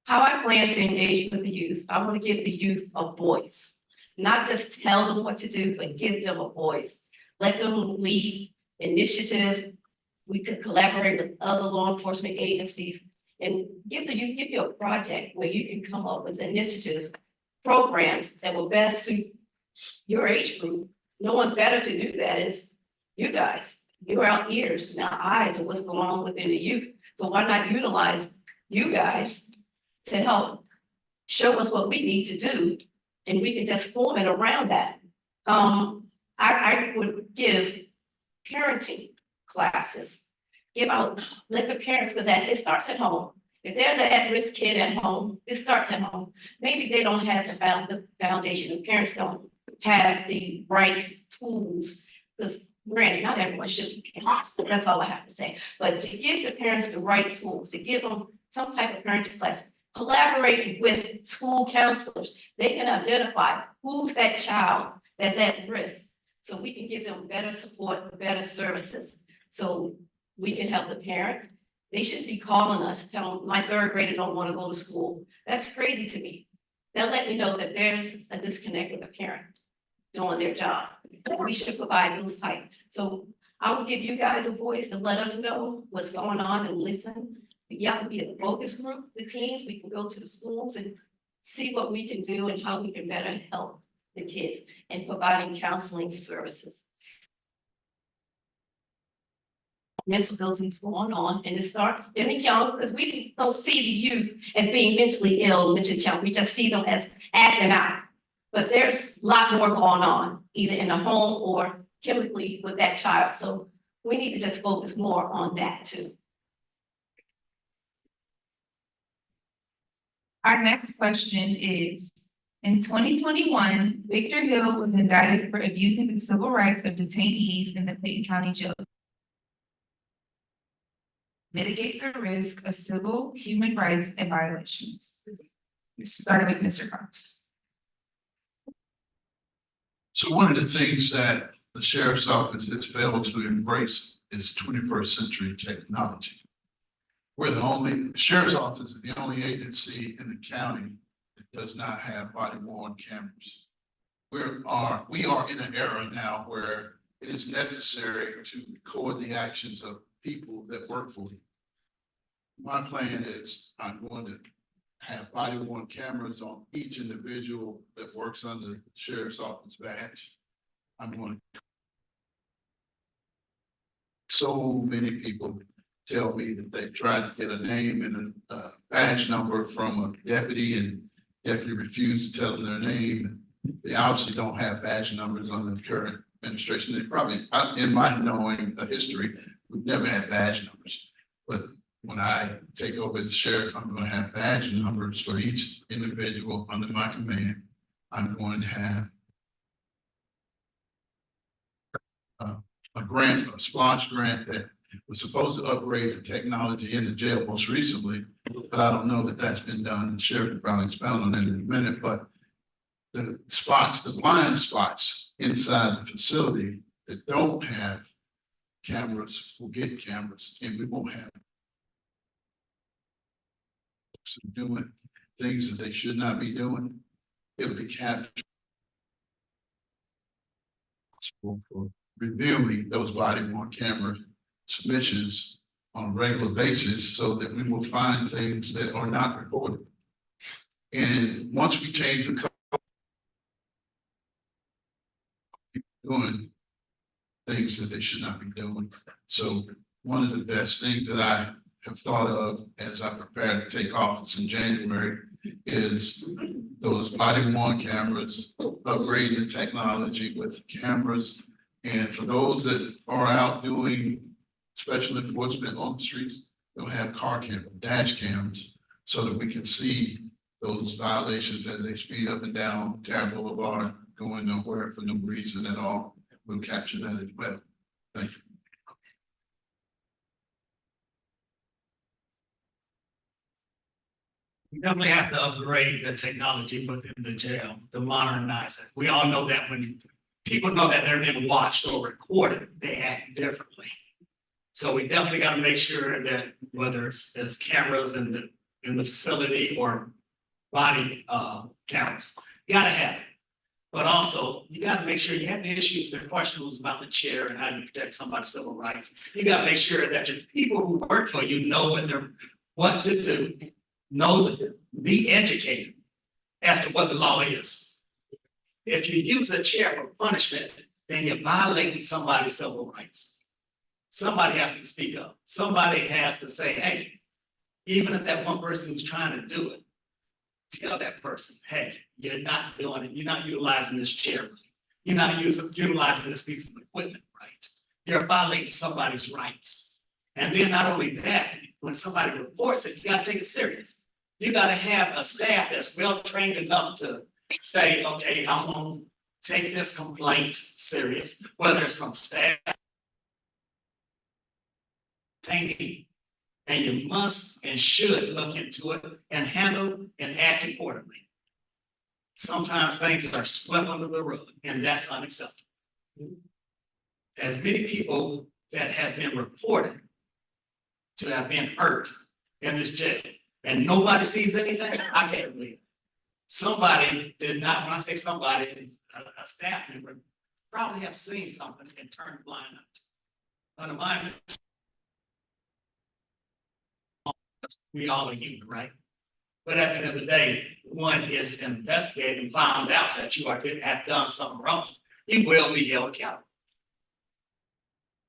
How I plan to engage with the youth, I want to give the youth a voice, not just tell them what to do, but give them a voice. Let them lead initiatives. We could collaborate with other law enforcement agencies and give you a project where you can come up with initiatives, programs that will best suit your age group. No one better to do that is you guys. You're our ears and our eyes of what's going on within the youth. So why not utilize you guys to help show us what we need to do, and we can just form it around that. I would give parenting classes, let the parents, because it starts at home. If there's an at-risk kid at home, it starts at home. Maybe they don't have the foundation, the parents don't have the right tools. Because granted, not everyone should be parents, that's all I have to say. But to give the parents the right tools, to give them some type of parenting class, collaborate with school counselors. They can identify who's that child that's at risk. So we can give them better support, better services. So we can help the parent. They should be calling us, telling them, my third grader don't want to go to school. That's crazy to me. They'll let me know that there's a disconnect with the parent doing their job. We should provide those type. So I will give you guys a voice to let us know what's going on and listen. Y'all can be a focus group, the teams, we can go to the schools and see what we can do and how we can better help the kids and providing counseling services. Mental illness going on, and it starts in the young, because we don't see the youth as being mentally ill, mentally challenged. We just see them as acting out. But there's a lot more going on, either in the home or chemically with that child. So we need to just focus more on that too. Our next question is, in 2021, Victor Hill was indicted for abusing the civil rights of detainees in the Clayton County Jail. Mitigate the risk of civil human rights and violations. Starting with Mr. Cox. So one of the things that the sheriff's office has failed to embrace is 21st century technology. The sheriff's office is the only agency in the county that does not have body worn cameras. We are in an era now where it is necessary to record the actions of people that work for you. My plan is I'm going to have body worn cameras on each individual that works under the sheriff's office badge. I'm going to. So many people tell me that they've tried to get a name and a badge number from a deputy, and deputy refused to tell them their name. They obviously don't have badge numbers on the current administration. They probably, in my knowing the history, we've never had badge numbers. But when I take over as sheriff, I'm going to have badge numbers for each individual under my command. I'm going to have a grant, a splash grant that was supposed to upgrade the technology in the jail most recently, but I don't know that that's been done. The sheriff will probably expound on that in a minute, but the spots, the blind spots inside the facility that don't have cameras will get cameras, and we won't have doing things that they should not be doing. It'll be captured for reviewing those body worn camera submissions on a regular basis so that we will find things that are not recorded. And once we change the code, doing things that they should not be doing. So one of the best things that I have thought of as I prepare to take office in January is those body worn cameras, upgrading the technology with cameras. And for those that are out doing special enforcement on the streets, they'll have car cam, dash cams, so that we can see those violations as they speed up and down Tarrant Boulevard, going nowhere for no reason at all. We'll capture that as well. Thank you. We definitely have to upgrade the technology within the jail to modernize it. We all know that when people know that they're being watched or recorded, they act differently. So we definitely got to make sure that whether it's cameras in the facility or body cameras, you got to have it. But also, you got to make sure you have the issues. The question was about the chair and how you protect somebody's civil rights. You got to make sure that your people who work for you know what to do. Know that, be educated as to what the law is. If you use a chair for punishment, then you're violating somebody's civil rights. Somebody has to speak up. Somebody has to say, hey, even if that one person who's trying to do it, tell that person, hey, you're not doing it. You're not utilizing this chair. You're not utilizing this piece of equipment right. You're violating somebody's rights. And then not only that, when somebody reports it, you gotta take it serious. You gotta have a staff that's well trained enough to say, okay, I'm gonna take this complaint serious, whether it's from staff. Detainee. And you must and should look into it and handle and act accordingly. Sometimes things are swept under the rug, and that's unacceptable. As many people that has been reported to have been hurt in this jail, and nobody sees anything, I can't believe it. Somebody did not, when I say somebody, a staff member, probably have seen something and turned a blind eye. Under my, we all are human, right? But at the end of the day, one is investigated and found out that you have done something wrong, you will be held accountable.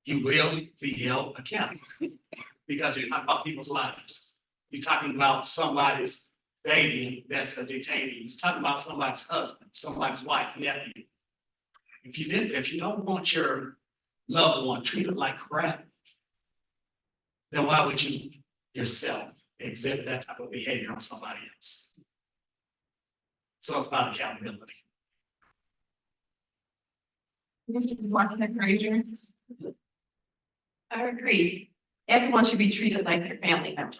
You will be held accountable because you're talking about people's lives. You're talking about somebody's baby that's a detainee. You're talking about somebody's husband, somebody's wife, nephew. If you don't want your loved one treated like crap, then why would you yourself exhibit that type of behavior on somebody else? So it's about accountability. Mr. Watson Frazier. I agree. Everyone should be treated like their family member.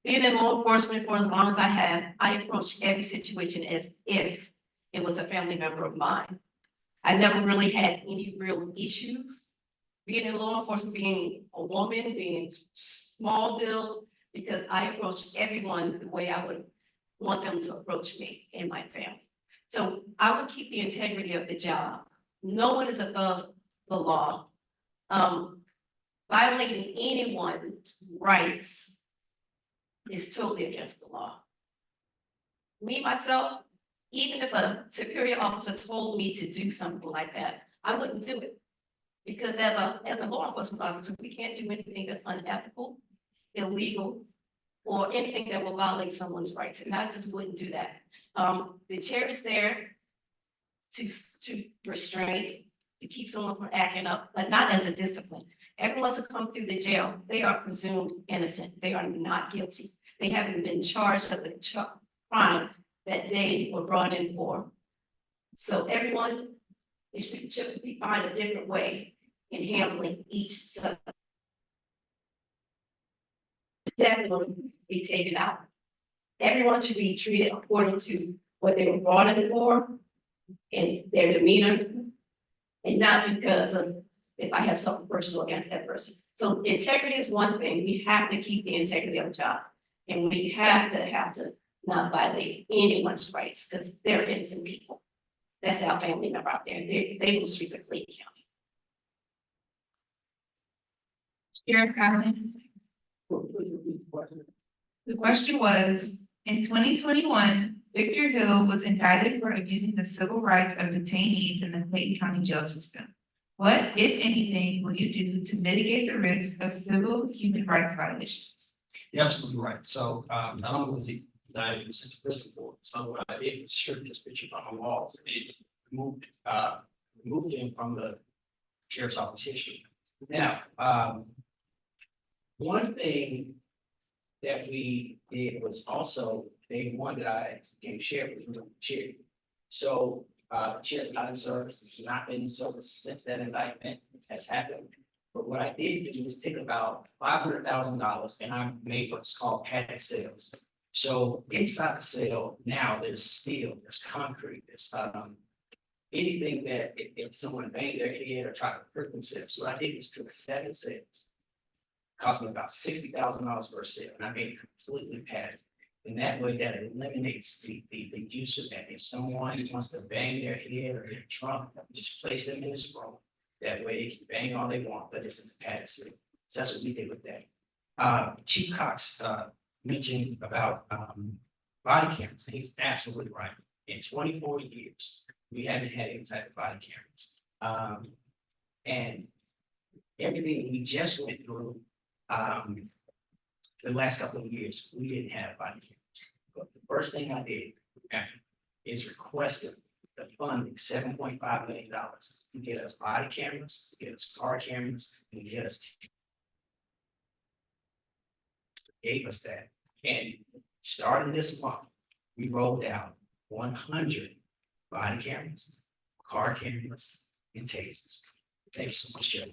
Being in law enforcement for as long as I have, I approached every situation as if it was a family member of mine. I never really had any real issues. Being in law enforcement, being a woman, being small build, because I approach everyone the way I would want them to approach me and my family. So I would keep the integrity of the job. No one is above the law. Violating anyone's rights is totally against the law. Me, myself, even if a superior officer told me to do something like that, I wouldn't do it. Because as a law enforcement officer, we can't do anything that's unethical, illegal, or anything that will violate someone's rights, and I just wouldn't do that. The chair is there to restrain, to keep someone from acting up, but not as a discipline. Everyone who come through the jail, they are presumed innocent. They are not guilty. They haven't been charged of the crime that they were brought in for. So everyone should be find a different way in handling each subject. Definitely be taken out. Everyone should be treated according to what they were brought in for and their demeanor, and not because of if I have something personal against that person. So integrity is one thing. We have to keep the integrity of the job, and we have to not violate anyone's rights because they're innocent people. That's our family member out there. They in the streets of Clayton County. Sheriff Allen. The question was, in 2021, Victor Hill was indicted for abusing the civil rights of detainees in the Clayton County jail system. What, if anything, will you do to mitigate the risk of civil human rights violations? You're absolutely right. So, not only was he indicted, he was sent to prison for it. So what I did was strip his picture from the walls and removed him from the sheriff's office history. Now, one thing that we did was also, day one that I became sheriff was the chair. So, the chair's not in service, it's not been in service since that indictment has happened. But what I did do was take about $500,000 and I made what's called padded cells. So inside the cell, now there's steel, there's concrete, there's anything that if someone banged their head or tried to hurt themselves. What I did was took 7 cells. Cost me about $60,000 per cell, and I made it completely padded. And that way that eliminates the use of that. If someone wants to bang their head or their trunk, just place them in this room. That way they can bang all they want, but it's a padded cell. So that's what we did with that. Chief Cox mentioned about body cameras. He's absolutely right. In 24 years, we haven't had any type of body cameras. And everything we just went through the last couple of years, we didn't have body cameras. But the first thing I did is requested the funding, $7.5 million to get us body cameras, to get us car cameras, and get us gave us that. And starting this month, we rolled out 100 body cameras, car cameras, and tasers. Thank you so much, Sheriff.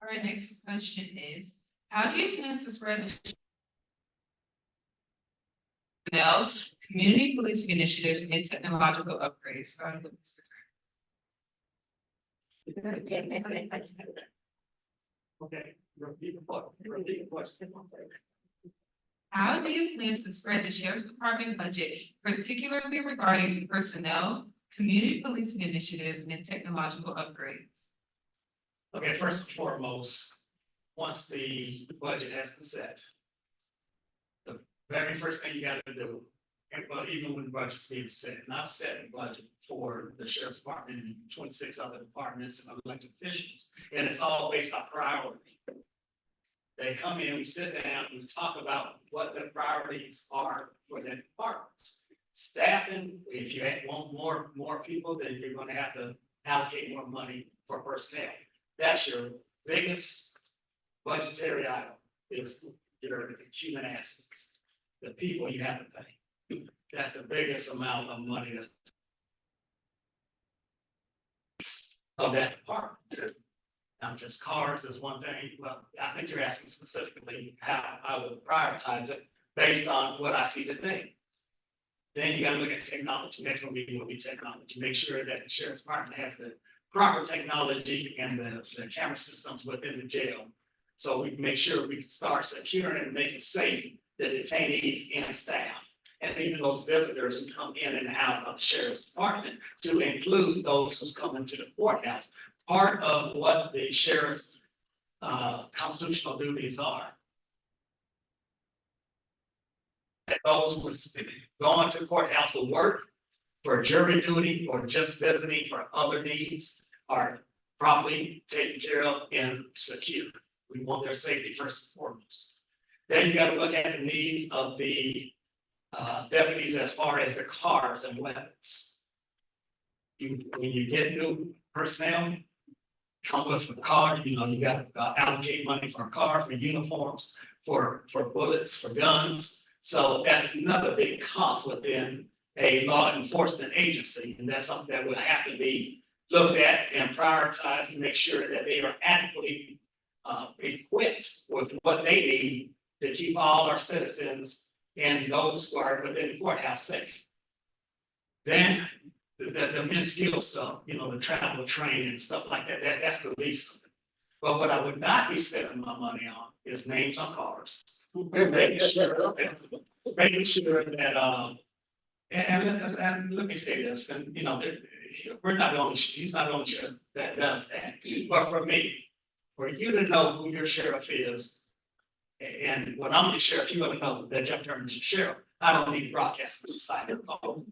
All right, next question is, how do you plan to spread the personnel, community policing initiatives and technological upgrades? Starting with Mr. Okay, repeat the question. How do you plan to spread the sheriff's department budget, particularly regarding personnel, community policing initiatives and technological upgrades? Okay, first and foremost, once the budget has been set, the very first thing you gotta do, and well, even when the budget's being set, and I've set the budget for the sheriff's department and 26 other departments and elected officials, and it's all based on priority. They come in, we sit down, we talk about what the priorities are for the departments. Staffing, if you want more people, then you're gonna have to allocate more money for personnel. That's your biggest budgetary item, is your human assets, the people you have to pay. That's the biggest amount of money that's of that department. Now, just cars is one thing, well, I think you're asking specifically how I would prioritize it based on what I see today. Then you gotta look at technology, next one will be technology, make sure that the sheriff's department has the proper technology and the camera systems within the jail. So we can make sure we can start securing and making safe the detainees and staff. And even those visitors who come in and out of the sheriff's department, to include those who's coming to the courthouse. Part of what the sheriff's constitutional duties are. That those who going to courthouse to work for jury duty or just visiting for other needs are properly taken care of and secured. We want their safety first and foremost. Then you gotta look at the needs of the deputies as far as their cars and weapons. When you get new personnel, come with a car, you know, you gotta allocate money for a car, for uniforms, for bullets, for guns. So that's another big cost within a law enforcement agency, and that's something that will have to be looked at and prioritized and make sure that they are adequately equipped with what they need to keep all our citizens and those who are within the courthouse safe. Then the minuscule stuff, you know, the travel, training and stuff like that, that's the least of it. But what I would not be spending my money on is names on cars. Making sure that, and let me say this, and you know, we're not the only, he's not the only sheriff that does that. But for me, for you to know who your sheriff is, and when I'm the sheriff, you're gonna know that Jeff Turner is your sheriff. I don't need to broadcast the side of the call.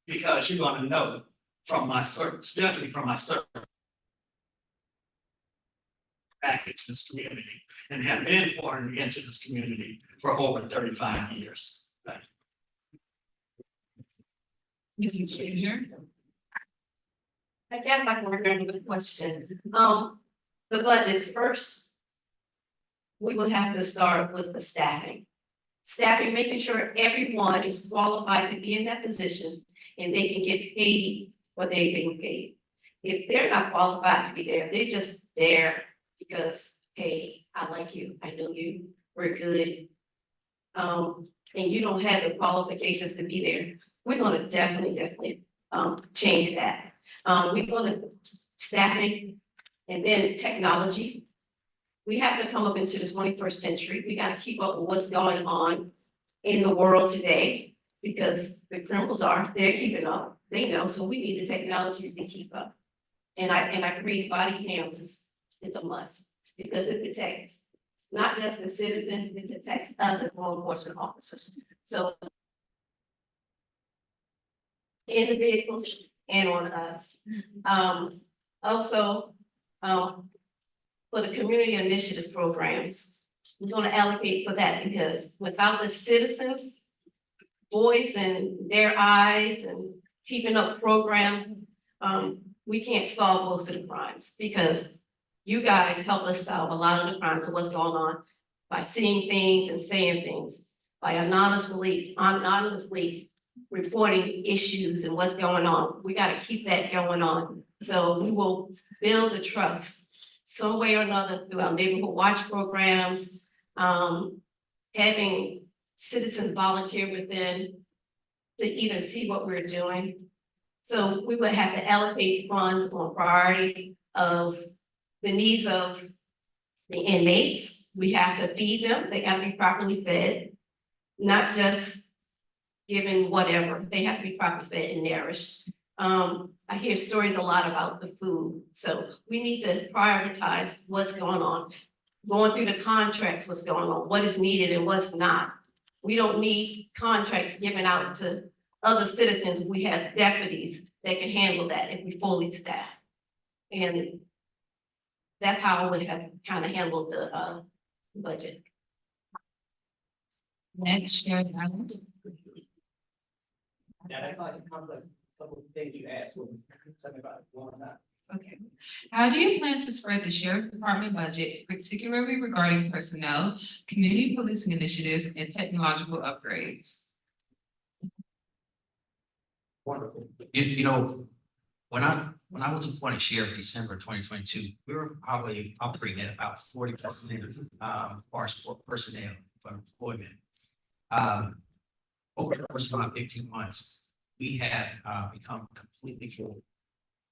Because you're gonna know from my service, definitely from my service. Back into this community and have been pouring into this community for over 35 years. Thank you. Mrs. Frazier? I guess I can remember the question. The budget first. We will have to start with the staffing. Staffing, making sure everyone is qualified to be in that position and they can get paid what they're being paid. If they're not qualified to be there, they're just there because, hey, I like you, I know you, we're good. And you don't have the qualifications to be there. We're gonna definitely change that. We're gonna staffing and then technology. We have to come up into the 21st century. We gotta keep up with what's going on in the world today. Because the criminals they're keeping up, they know, so we need the technologies to keep up. And I agree, body cams is a must, because it protects not just the citizen, it protects us as law enforcement officers. So in the vehicles and on us. Also, for the community initiative programs, we're gonna allocate for that, because without the citizens voice and their eyes and keeping up programs, we can't solve most of the crimes, because you guys help us solve a lot of the crimes of what's going on by seeing things and saying things, by anonymously reporting issues and what's going on. We gotta keep that going on. So we will build the trust some way or another through our neighborhood watch programs, having citizens volunteer within to even see what we're doing. So we would have to allocate funds on priority of the needs of the inmates. We have to feed them, they gotta be properly fed, not just given whatever, they have to be properly fed and nourished. I hear stories a lot about the food, so we need to prioritize what's going on. Going through the contracts, what's going on, what is needed and what's not. We don't need contracts given out to other citizens. We have deputies that can handle that if we fully staff. And that's how I would have kind of handled the budget. Next, Sheriff Allen. Yeah, that's like a complex, couple of things you asked, what was something about one or not. Okay. How do you plan to spread the sheriff's department budget, particularly regarding personnel, community policing initiatives, and technological upgrades? Wonderful. You know, when I was appointed sheriff December 2022, we were probably operating at about 40% personnel for employment. Over the course of about 15 months, we have become completely full.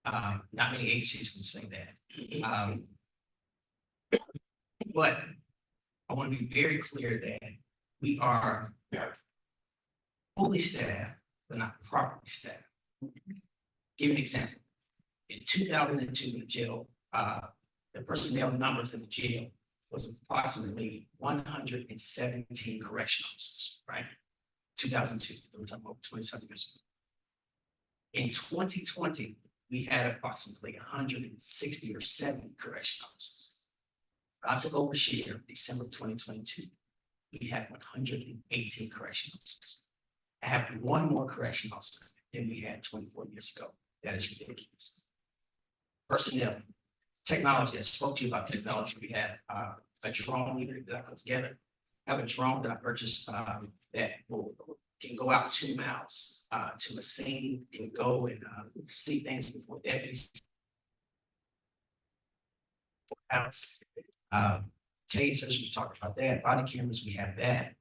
Not many agencies can say that. But I want to be very clear that we are fully staffed, but not properly staffed. Give an example. In 2002, in the jail, the personnel numbers in the jail was approximately 117 correctional officers, right? 2002, we're talking about 27 years ago. In 2020, we had approximately 160 or 70 correctional officers. I took over sheriff December 2022. We have 118 correctional officers. I have one more correctional officer than we had 24 years ago. That is ridiculous. Personnel, technology. I spoke to you about technology. We have a drone unit that I put together. I have a drone that I purchased that can go out 2 miles to a scene, can go and see things before deputies. House. Tasers, we talked about that. Body cameras, we have that.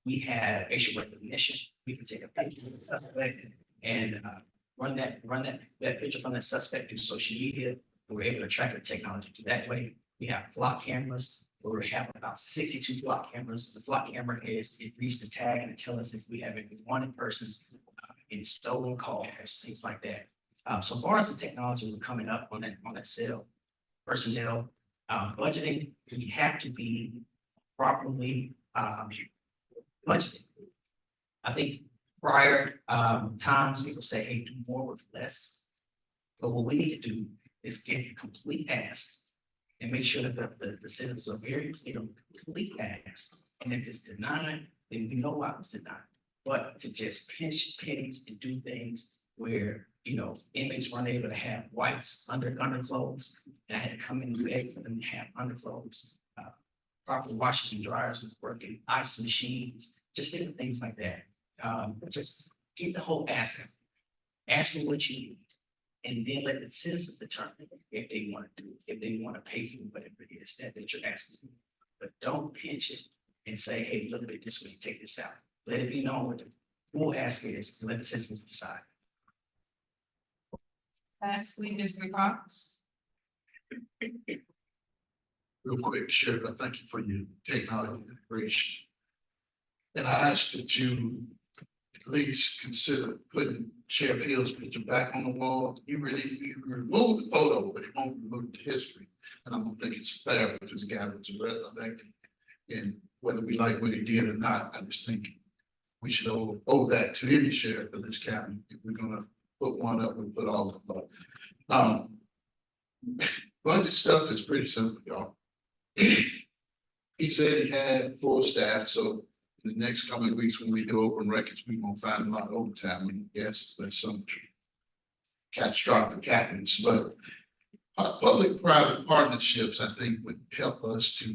We have facial recognition. We can take a picture of the suspect and run that picture from that suspect through social media. We're able to track the technology through that way. We have flock cameras. We have about 62 flock cameras. The flock camera it reads the tag and it tells us if we have any wanted persons, any stolen calls, things like that. So far as the technology we're coming up on that cell, personnel, budgeting, we have to be properly budgeted. I think prior times people say, hey, do more with less. But what we need to do is get complete asks and make sure that the citizens are very clear on complete asks. And if it's denied, then we know why it's denied. But to just pinch pennies and do things where, you know, inmates weren't able to have whites underclothes, and I had to come in and beg for them to have underclothes. Proper washers and dryers was working, ice machines, just different things like that. Just get the whole ask me what you need, and then let the citizens determine if they want to do it, if they want to pay for whatever it is that you're asking. But don't pinch it and say, hey, look at it this way, take this out. Let it be known what the full ask is, and let the citizens decide. Lastly, Mr. Cox. Real quick, Sheriff, I thank you for your technology integration. And I ask that you at least consider putting Sheriff Hill's picture back on the wall. You remove the photo, but it won't remove the history. And I don't think it's fair because the guy was elected. And whether we like what he did or not, I just think we should owe that to any sheriff in this county. If we're gonna put one up, we put all of them up. Budget stuff is pretty simple, y'all. He said he had full staff, so in the next coming weeks, when we do open records, we won't find a lot of overtime. And yes, there's some catastrophic happenings, but Public-private partnerships, I think, would help us to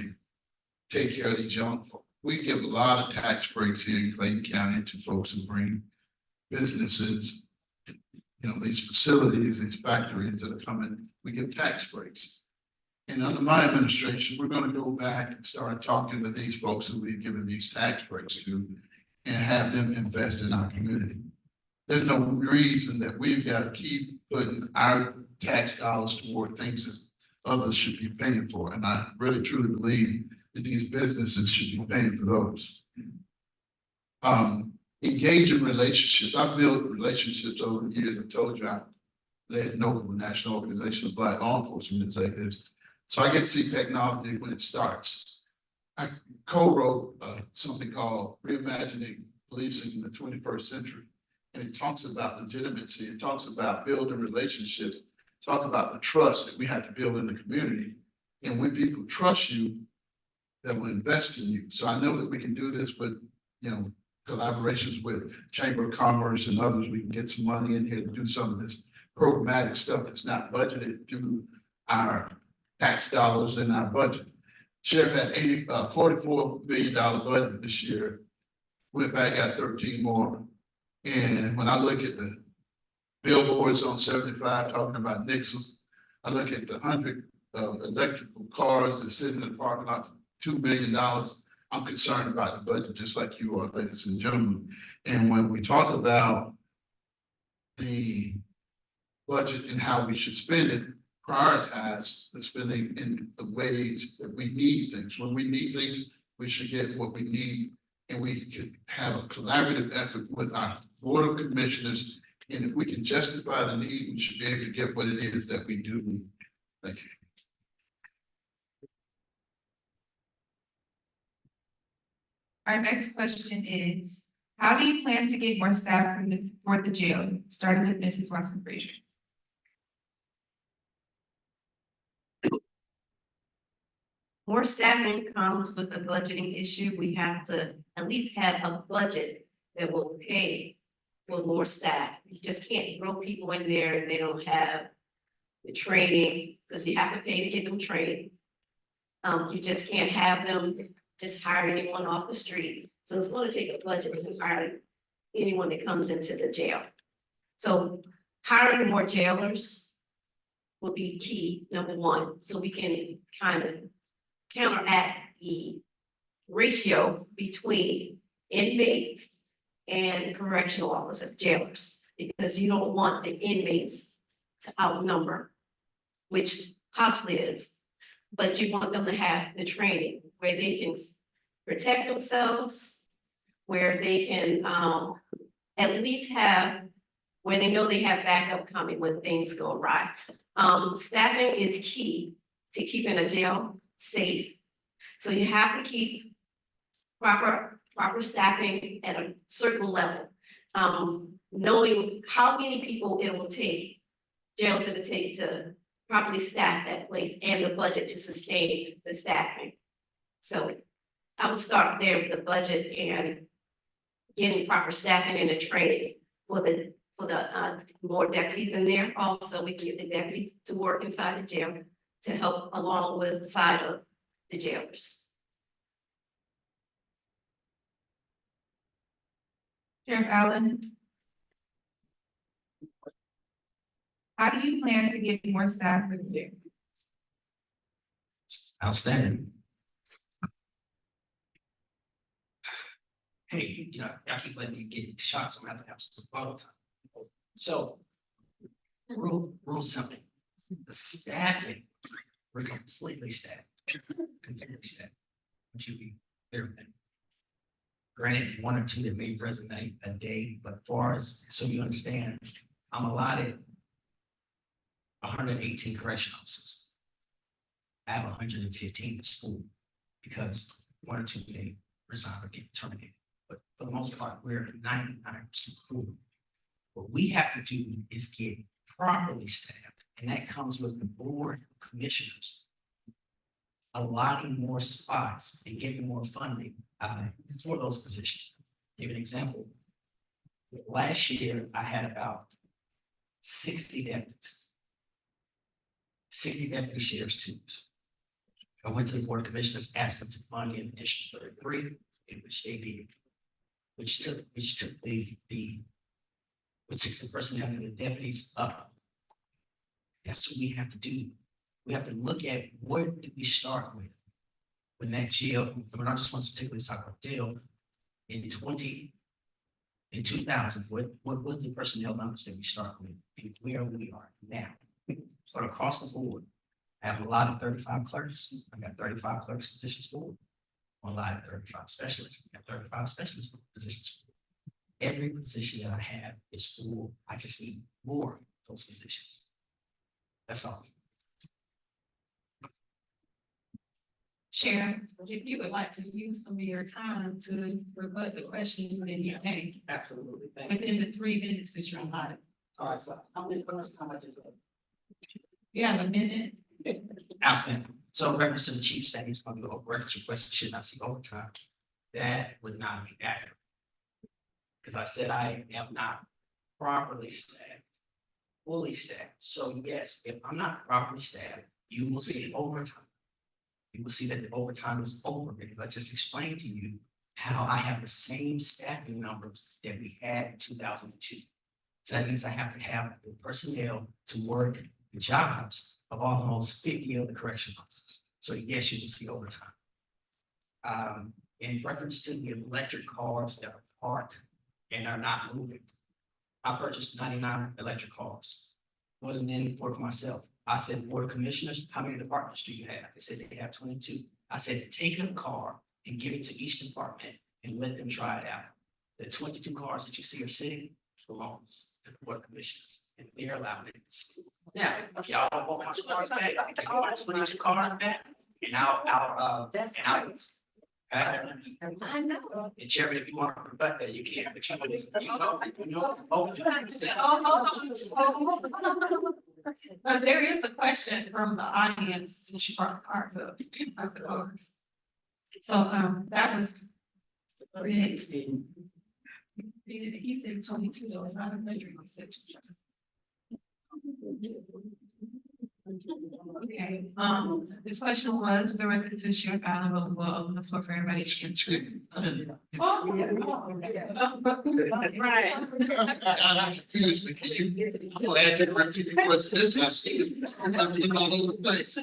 take care of these young folk. We give a lot of tax breaks here in Clayton County to folks who bring businesses, these facilities, these factories that are coming, we give tax breaks. And under my administration, we're gonna go back and start talking to these folks who we've given these tax breaks to and have them invest in our community. There's no reason that we've got to keep putting our tax dollars toward things that others should be paying for. And I really truly believe that these businesses should be paying for those. Engage in relationships. I've built relationships over the years. I told you I led notable national organizations, Black law enforcement executives. So I get to see technology when it starts. I co-wrote something called Reimagining Policing in the 21st Century. And it talks about legitimacy. It talks about building relationships. Talk about the trust that we have to build in the community. And when people trust you, they will invest in you. So I know that we can do this with, collaborations with Chamber of Commerce and others. We can get some money in here to do some of this programmatic stuff that's not budgeted through our tax dollars in our budget. Sheriff had $44 billion budget this year. Went back, got 13 more. And when I look at the billboards on 75 talking about Nixon, I look at the 100 electrical cars that sit in the parking lot for $2 million. I'm concerned about the budget, just like you are, ladies and gentlemen. And when we talk about the budget and how we should spend it, prioritize the spending in the ways that we need things. When we need things, we should get what we need. And we could have a collaborative effort with our Board of Commissioners. And if we can justify the need, we should be able to get what it is that we do need. Thank you. Our next question is, how do you plan to get more staff for the jail, starting with Mrs. Watson Frazier? More staffing comes with a budgeting issue. We have to at least have a budget that will pay for more staff. You just can't throw people in there and they don't have the training, because you have to pay to get them trained. You just can't have them just hire anyone off the street. So it's going to take a budget to hire anyone that comes into the jail. So hiring more jailers will be key, number one, so we can kind of counteract the ratio between inmates and correctional officers, jailers, because you don't want the inmates to outnumber, which possibly is, but you want them to have the training where they can protect themselves, where they can at least have, where they know they have backup coming when things go awry. Staffing is key to keeping a jail safe. So you have to keep proper staffing at a certain level. Knowing how many people it will take, jails it will take to properly staff that place and the budget to sustain the staffing. So I would start there with the budget and getting proper staffing and the training for the more deputies in there. Also, we can get the deputies to work inside the jail to help along with the side of the jailers. Sheriff Allen? How do you plan to get more staff for the jail? Outstanding. Hey, y'all keep letting me get shots. I'm gonna have some all the time. So, real simple. The staffing, we're completely staffed. Completely staffed. Would you be clear with that? Granted, one or two that may resonate a day, but far as, so you understand, I'm allotted 118 correction officers. I have 115 that's full because one or two may resign or get terminated. But for the most part, we're 99% full. What we have to do is get properly staffed, and that comes with the board of commissioners allotting more spots and giving more funding for those positions. Give an example. Last year, I had about 60 deputies. 60 deputy sheriff's tools. I went to the board of commissioners, asked them to fund an additional 33, in which they did. Which took with 60 personnel to the deputies up. That's what we have to do. We have to look at what did we start with? When that jail, I mean, I just want to particularly talk about jail in 2000, what was the personnel numbers that we start with and where we are now? So across the board, I have a lot of 35 clerks. I got 35 clerks positions full. A lot of 35 specialists. I got 35 specialist positions full. Every position that I have is full. I just need more of those positions. That's all. Sharon, if you would like to use some of your time to rebut the question, then you can, Absolutely, thank you. within the 3 minutes that you're allotted. All right, so how much is it? You have a minute. Outstanding. So in reference to the chief saying he's going to go records request should not see overtime, that would not be accurate. Because I said I am not properly staffed, fully staffed. So yes, if I'm not properly staffed, you will see overtime. You will see that the overtime is over because I just explained to you how I have the same staffing numbers that we had in 2002. So that means I have to have the personnel to work the jobs of almost 50 of the correction officers. So yes, you will see overtime. In reference to the electric cars that are parked and are not moving, I purchased 99 electric cars. Wasn't in for myself. I said, Board of Commissioners, how many departments do you have? They said they have 22. I said, take a car and give it to each department and let them try it out. The 22 cars that you see are sitting belongs to the Board of Commissioners, and they're allowed it. Now, if y'all don't want my cars back, I can give my 22 cars back, and I'll I know. and Chairman, if you want to rebut that, you can, but Because there is a question from the audience, since you brought the cards up. Of the cars. So, that was. He said 22, though, it's not a measure, he said 22. Okay, this question was directed to Sheriff Allen, but we'll open the floor for everybody to answer. Right. I'm confused because you answered repeat questions. I see it. It's all over the place.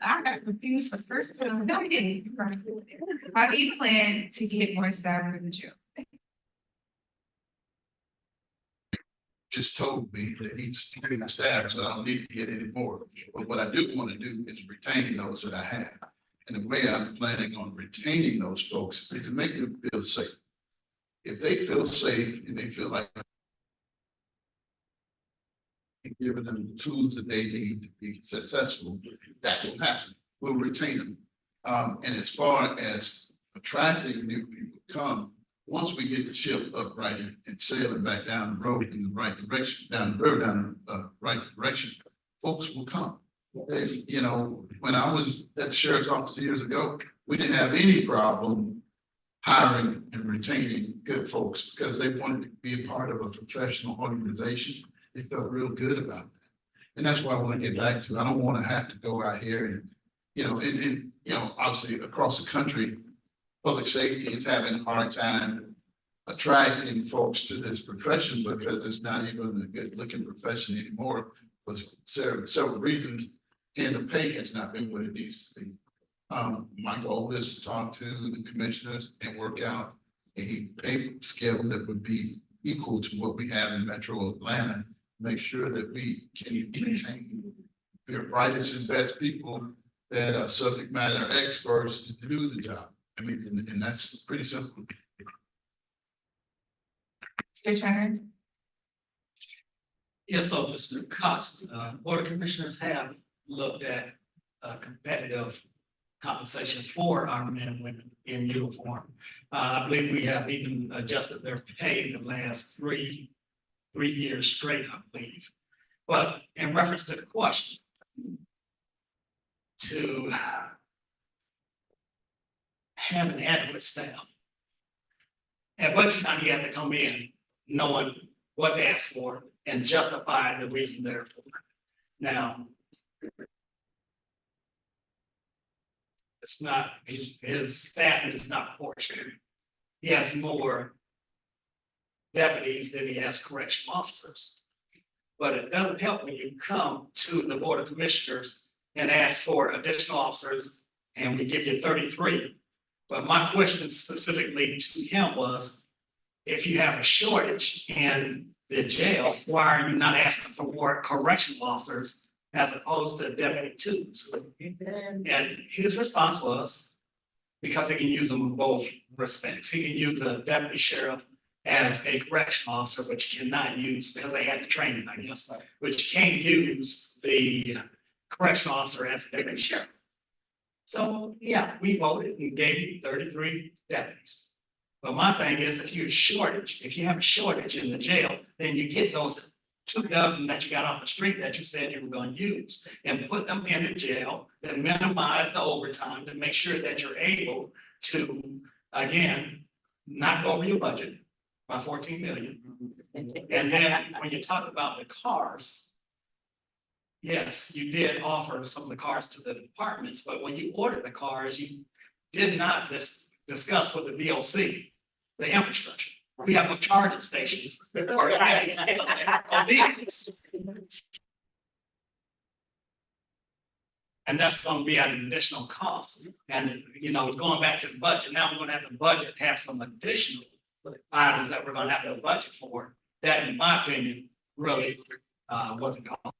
I got confused for the first time. No, you didn't. How do you plan to get more staff for the jail? Just told me that he's getting the staff, so I don't need to get any more. But what I do want to do is retain those that I have. And the way I'm planning on retaining those folks is to make them feel safe. If they feel safe and they feel like giving them the tools that they need to be successful, that will happen. We'll retain them. And as far as attracting new people to come, once we get the ship upright and sailing back down the road in the right direction, down the right direction, folks will come. You know, when I was at the sheriff's office years ago, we didn't have any problem hiring and retaining good folks because they wanted to be a part of a professional organization. They felt real good about that. And that's what I want to get back to. I don't want to have to go out here and, obviously across the country, public safety is having a hard time attracting folks to this profession because it's not even a good looking profession anymore for several reasons. And the pay has not been what it needs to be. My goal is to talk to the commissioners and work out a pay scale that would be equal to what we have in Metro Atlanta. Make sure that we can retain the brightest and best people that are subject matter experts to do the job. I mean, and that's pretty simple. Mr. Turner? Yes, so Mr. Cox, Board of Commissioners have looked at competitive compensation for our men and women in uniform. I believe we have even adjusted their pay the last three years straight, I believe. But in reference to the question, to have an adequate staff. At budget time, you have to come in knowing what to ask for and justify the reason therefore. Now, It's not, his staff is not proportionate. He has more deputies than he has correctional officers. But it doesn't help when you come to the Board of Commissioners and ask for additional officers, and we give you 33. But my question specifically to him was, if you have a shortage in the jail, why are you not asking for more correctional officers as opposed to deputy twos? And his response was, because he can use them in both respects. He can use a deputy sheriff as a correctional officer, but you cannot use, because they had the training, I guess, but you can't use the correctional officer as a deputy sheriff. So, yeah, we voted and gave you 33 deputies. But my thing is, if you have a shortage in the jail, then you get those 2 dozen that you got off the street that you said you were gonna use and put them in the jail, then minimize the overtime to make sure that you're able to, again, not go over your budget by 14 million. And then when you talk about the cars, yes, you did offer some of the cars to the departments, but when you ordered the cars, you did not discuss with the VOC, the infrastructure. We have no charging stations for vehicles. And that's gonna be at an additional cost. And, going back to the budget, now we're gonna have the budget have some additional items that we're gonna have to budget for. That, in my opinion, really wasn't called.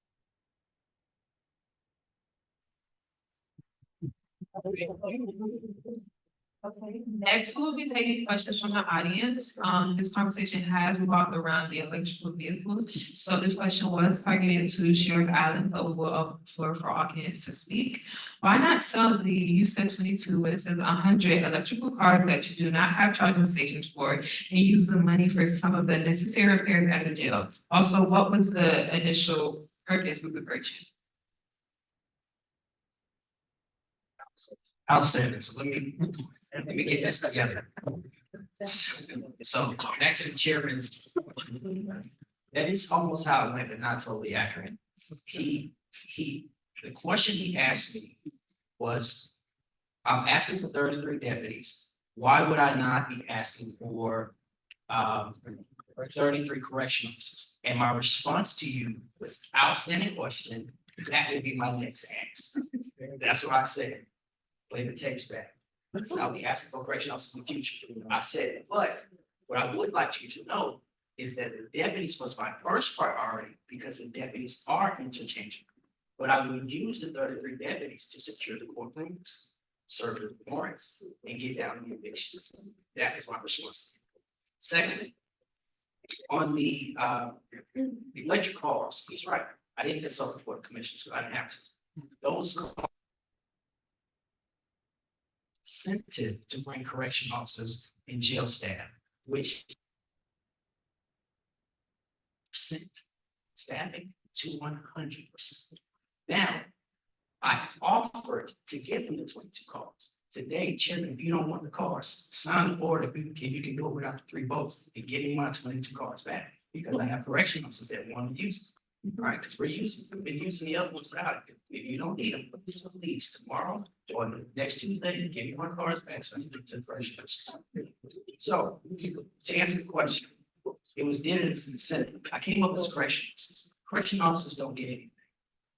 Okay, next we'll be taking questions from the audience. This conversation has revolved around the electrical vehicles. So this question was targeted to Sheriff Allen, but we will open the floor for all candidates to speak. Why not sell the, you said 22, but it says 100 electrical cars that you do not have charging stations for, and use the money for some of the necessary repairs at the jail? Also, what was the initial purpose of the purchase? Outstanding. So let me get this together. So back to the chairman's. That is almost how it went, but not totally accurate. The question he asked me was, I'm asking for 33 deputies. Why would I not be asking for 33 correctional officers? And my response to you was outstanding question. That would be my next ask. That's what I said. Play the tapes back. So I'll be asking for correction officers in the future. I said, but what I would like you to know is that the deputies was my first priority because the deputies are interchangeable. But I would use the 33 deputies to secure the courtrooms, serve the warrants, and get down the evictions. That is my response. Secondly, on the electric cars, he's right. I didn't consult the board of commissioners, so I didn't have to. Those incentive to bring correction officers and jail staff, which staffing to 100%. Now, I offered to give them the 22 cars. Today, Chairman, if you don't want the cars, sign the order, you can do it without the 3 votes and give me my 22 cars back. Because I have correction officers that want to use them. Right, because we've been using the other ones without it. If you don't need them, please tomorrow or the next Tuesday, give me my cars back. So to correction officers. So to answer the question, it was did as an incentive. I came up with correction officers. Correction officers don't get anything.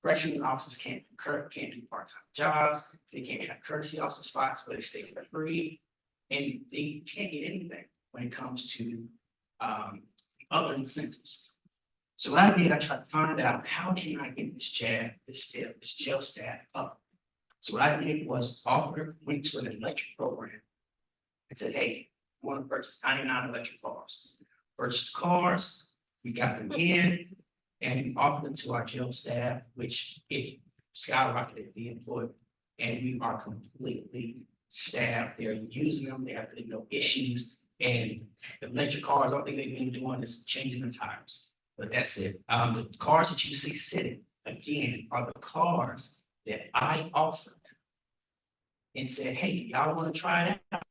Correction officers can't do part-time jobs. They can't have courtesy officer spots, but they stay free, and they can't get anything when it comes to other incentives. So what I did, I tried to find out how can I get this jail staff up. So what I did was went to an electric program and said, hey, I want to purchase 99 electric cars. Purchased cars, we got them in, and we offered them to our jail staff, which it skyrocketed the employment. And we are completely staffed. They're using them, they have no issues. And the electric cars, all thing they've been doing is changing the tires. But that's it. The cars that you see sitting, again, are the cars that I offered and said, hey, y'all want to try it out?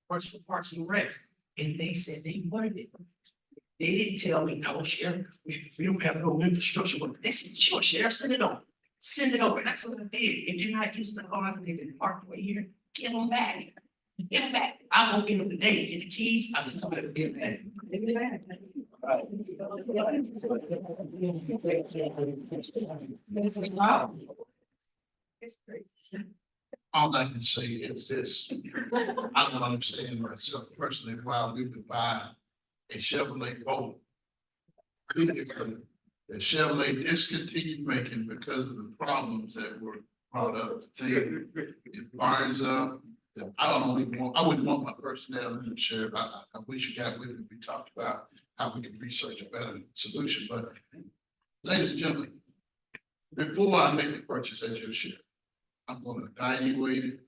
Parts for Parks and Recs. And they said they wanted it. They didn't tell me, no, Sheriff, we don't have no infrastructure. But they said, sure, Sheriff, send it on. Send it over. That's what I did. If you're not using the cars and they've been parked for a year, give them back. Give them back. I won't get them today. Get the keys. I send somebody to get them back. Give me back. All I can say is this, I don't understand myself personally why we would buy a Chevrolet Bolt. The Chevrolet discontinued making because of the problems that were brought up. It burns up. I wouldn't want my personnel in the sheriff. I wish you got with it. We talked about how we could research a better solution, but ladies and gentlemen, before I make a purchase as your sheriff, I'm gonna evaluate it.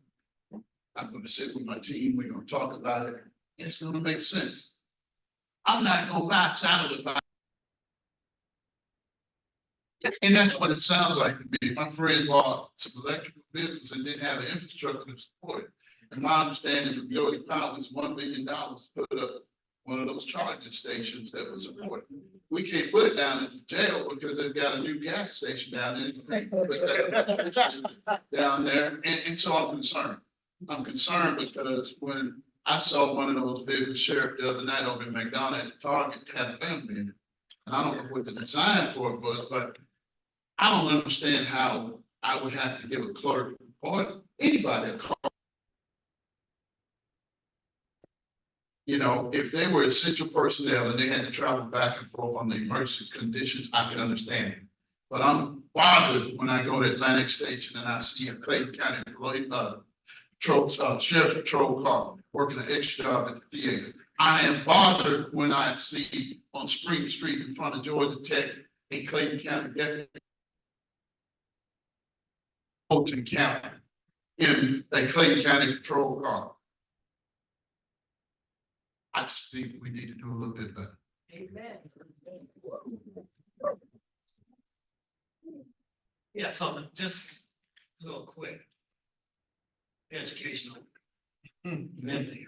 I'm gonna sit with my team, we're gonna talk about it, and it's gonna make sense. I'm not gonna buy saddle with. And that's what it sounds like to me. My friend bought some electrical vehicles and didn't have the infrastructure to support it. And my understanding from Georgia Power was $1 million to put up one of those charging stations that was support. We can't put it down at the jail because they've got a new gas station down there. Down there, and so I'm concerned. I'm concerned because when I saw one of those vehicles, Sheriff, the other night over in McDonough at Target, it had a family in it. And I don't know what the design for it was, but I don't understand how I would have to give a clerk or anybody a call. You know, if they were essential personnel and they had to travel back and forth on the emergency conditions, I can understand it. But I'm bothered when I go to Atlantic Station and I see a Clayton County employee, sheriff's patrol car working an extra job at the theater. I am bothered when I see on Spring Street in front of Georgia Tech a Clayton County deputy. Fulton County in a Clayton County patrol car. I just think we need to do a little bit better. Yeah, so just a little quick. Educational. Memory.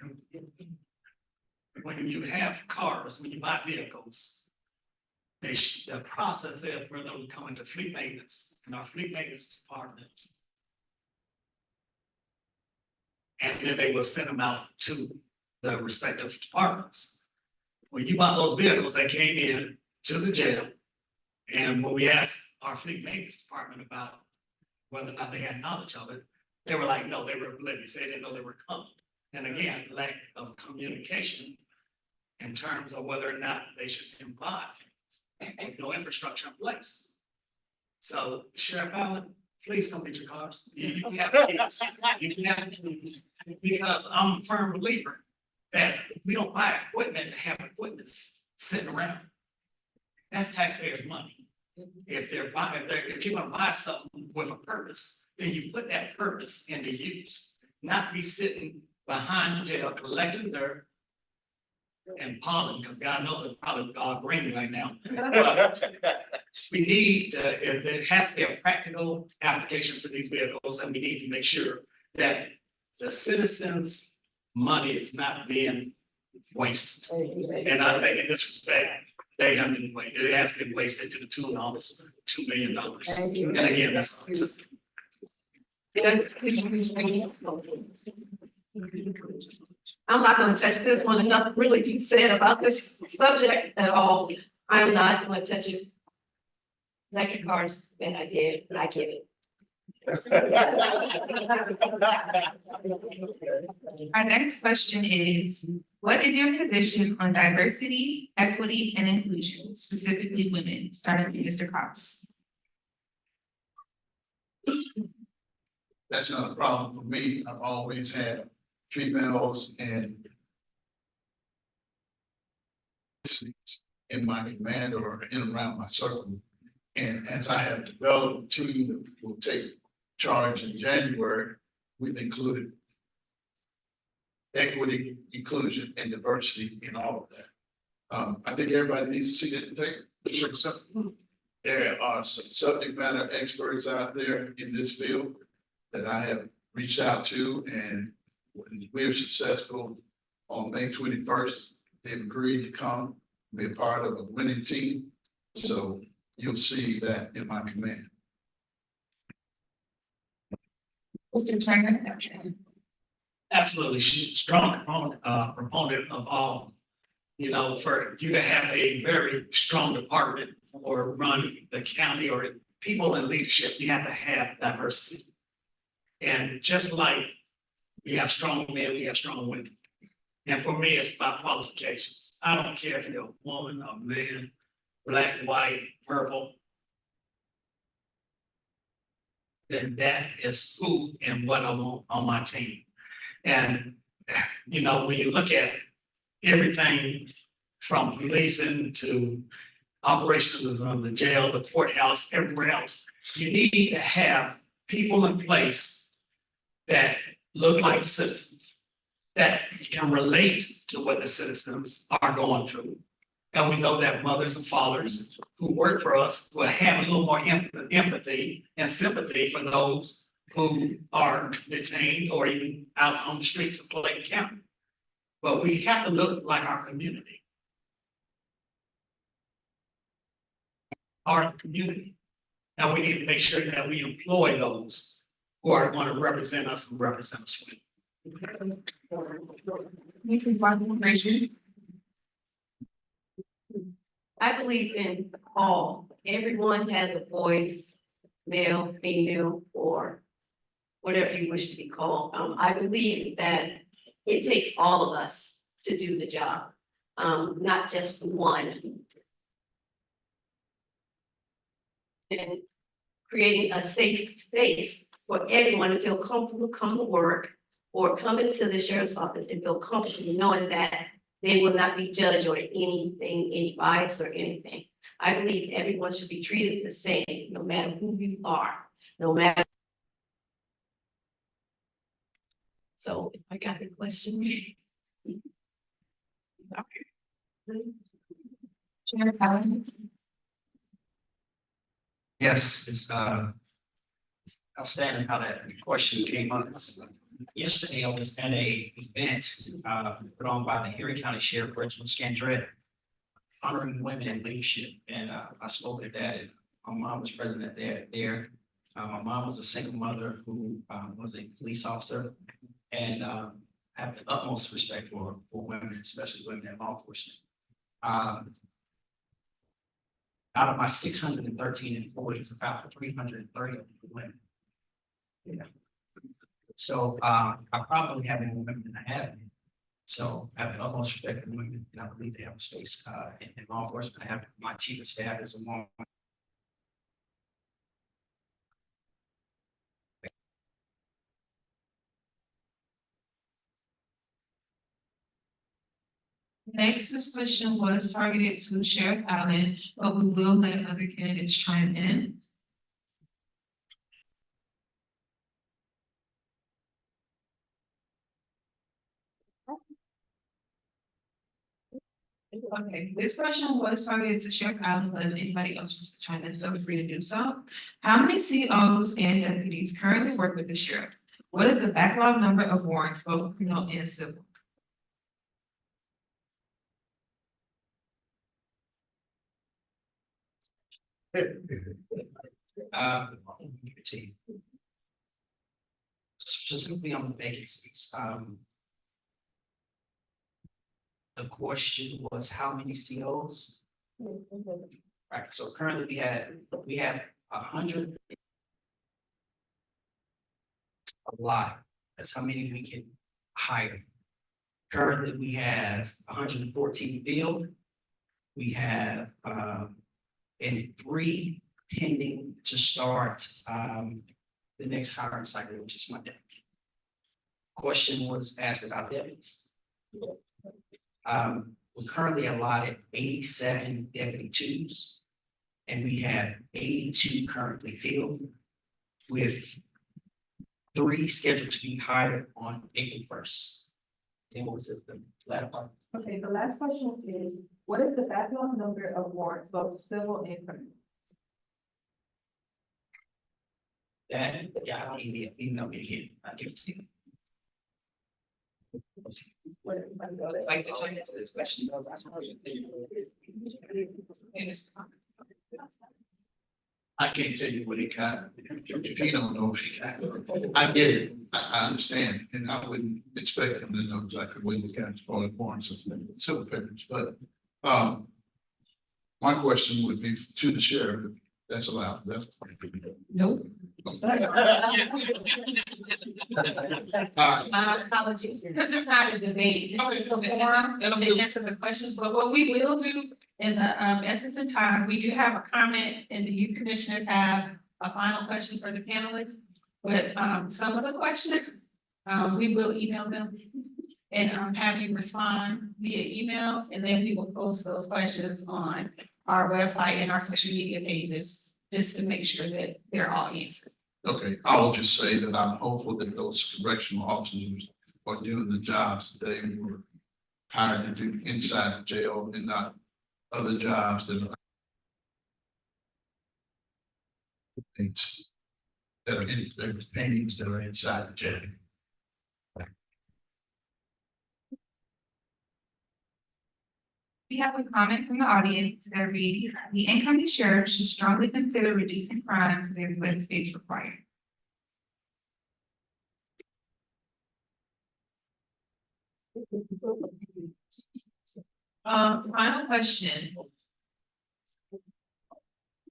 When you have cars, when you buy vehicles, the process is where they'll come into fleet maintenance and our fleet maintenance department. And then they will send them out to the respective departments. When you bought those vehicles, they came in to the jail. And when we asked our fleet maintenance department about whether or not they had knowledge of it, they were like, no, they were oblivious. They didn't know they were coming. And again, lack of communication in terms of whether or not they should comply with no infrastructure in place. So Sheriff Allen, please come get your cars. You can have keys. You can have keys. Because I'm a firm believer that we don't buy equipment to have equipment sitting around. That's taxpayers' money. If you're gonna buy something with a purpose, then you put that purpose into use, not be sitting behind the jail collecting dirt and pollen, because God knows it's probably all green right now. But we need, there has to be a practical application for these vehicles, and we need to make sure that the citizens' money is not being wasted. And I think in this respect, they have been wasted. It has been wasted to the tune of almost $2 million. And again, that's. I'm not gonna touch this one, enough really be said about this subject at all. I am not gonna touch it. Electric cars, and I did, but I get it. Our next question is, what is your position on diversity, equity, and inclusion, specifically women, starting with Mr. Cox? That's not a problem for me. I've always had females and in my command or in and around my circle. And as I have developed a team that will take charge in January, we've included equity, inclusion, and diversity in all of that. I think everybody needs to see it and take it. There are some subject matter experts out there in this field that I have reached out to, and we're successful on May 21st. They've agreed to come be a part of a winning team. So you'll see that in my command. Mr. Turner? Absolutely, she's a strong proponent of all. You know, for you to have a very strong department or run the county or people in leadership, you have to have diversity. And just like we have strong men, we have strong women. And for me, it's about qualifications. I don't care if you're a woman, a man, black, white, purple. Then that is who and what I want on my team. And, you know, when you look at everything from policing to operations of the jail, the courthouse, everywhere else, you need to have people in place that look like citizens, that can relate to what the citizens are going through. And we know that mothers and fathers who work for us will have a little more empathy and sympathy for those who are detained or even out on the streets of Clayton County. But we have to look like our community. Our community. And we need to make sure that we employ those who are going to represent us and represent us well. Mrs. Watson Frazier? I believe in all. Everyone has a voice, male, female, or whatever you wish to be called. I believe that it takes all of us to do the job, not just one. And creating a safe space for everyone to feel comfortable come to work or come into the sheriff's office and feel comfortable knowing that they will not be judged or anything, any bias or anything. I believe everyone should be treated the same, no matter who you are, no matter. So if I got the question. Sheriff Allen? Yes, it's outstanding how that question came up. Yesterday, I was at a event put on by the Erie County Sheriff Reginald Scandrett, honoring women in leadership, and I spoke at that. And my mom was president there. My mom was a single mother who was a police officer, and I have the utmost respect for women, especially women in law enforcement. Out of my 613 employees, about 330 of them were women. Yeah. So I probably have more women than I have. So I have the utmost respect for women, and I believe they have a space in law enforcement. I have my chief of staff as a woman. Next, this question was targeted to Sheriff Allen, but we will let other candidates chime in. Okay, this question was targeted to Sheriff Allen, but if anybody else wants to chime in, feel free to do so. How many COs and deputies currently work with the sheriff? What is the backlog number of warrants, both criminal and civil? Specifically on the vacancies, the question was how many COs? Right, so currently we have 100. A lot, that's how many we can hire. Currently, we have 114 field. We have and 3 pending to start the next hiring cycle, which is Monday. Question was asked about deputies. We currently allotted 87 deputy twos, and we have 82 currently filled, with 3 scheduled to be hired on April 1st. And what was the latter part? Okay, the last question is, what is the backlog number of warrants, both civil and criminal? That, yeah, I don't even email me again. I give it to you. Like to join into this question? I can't tell you what he got, if he don't know if he got it. I get it, I understand, and I wouldn't expect him to know exactly what he got as far as warrants and civil papers, but, my question would be to the sheriff, if that's allowed, that's. Nope. Alright, Apologies, because it's not a debate, it's a forum to answer the questions, but what we will do in the essence of time, we do have a comment and the youth commissioners have a final question for the panelists. But some of the questions, we will email them and have you respond via emails, and then we will post those questions on our website and our social media pages, just to make sure that they're all answered. okay, I will just say that I'm hopeful that those correctional officers are doing the jobs that they were hired to do inside the jail and not other jobs that are. Things that are in, there's paintings that are inside the jail. We have a comment from the audience that reads, the incoming sheriff should strongly consider reducing crime so there's less space required. Final question.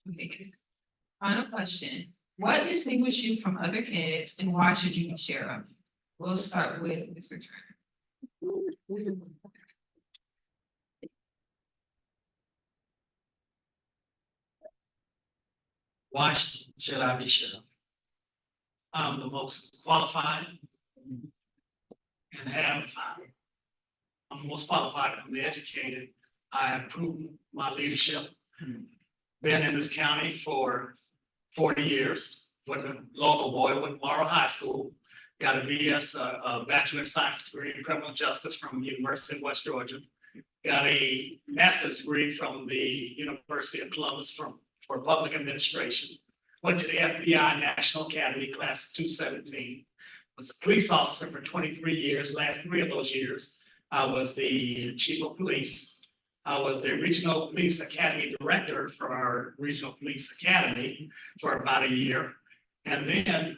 Okay, final question. What distinguishes you from other candidates and why should you be sheriff? We'll start with Mr. Turner. Why should I be sheriff? I'm the most qualified and I'm most qualified, I'm educated. I have proven my leadership. Been in this county for 40 years, with a local boy, with Morrow High School. Got a BS, a Bachelor of Science degree in criminal justice from University of West Georgia. Got a master's degree from the University of Columbus for public administration. Went to the FBI National Academy class 217. Was a police officer for 23 years. Last 3 of those years, I was the chief of police. I was the regional police academy director for our regional police academy for about a year. And then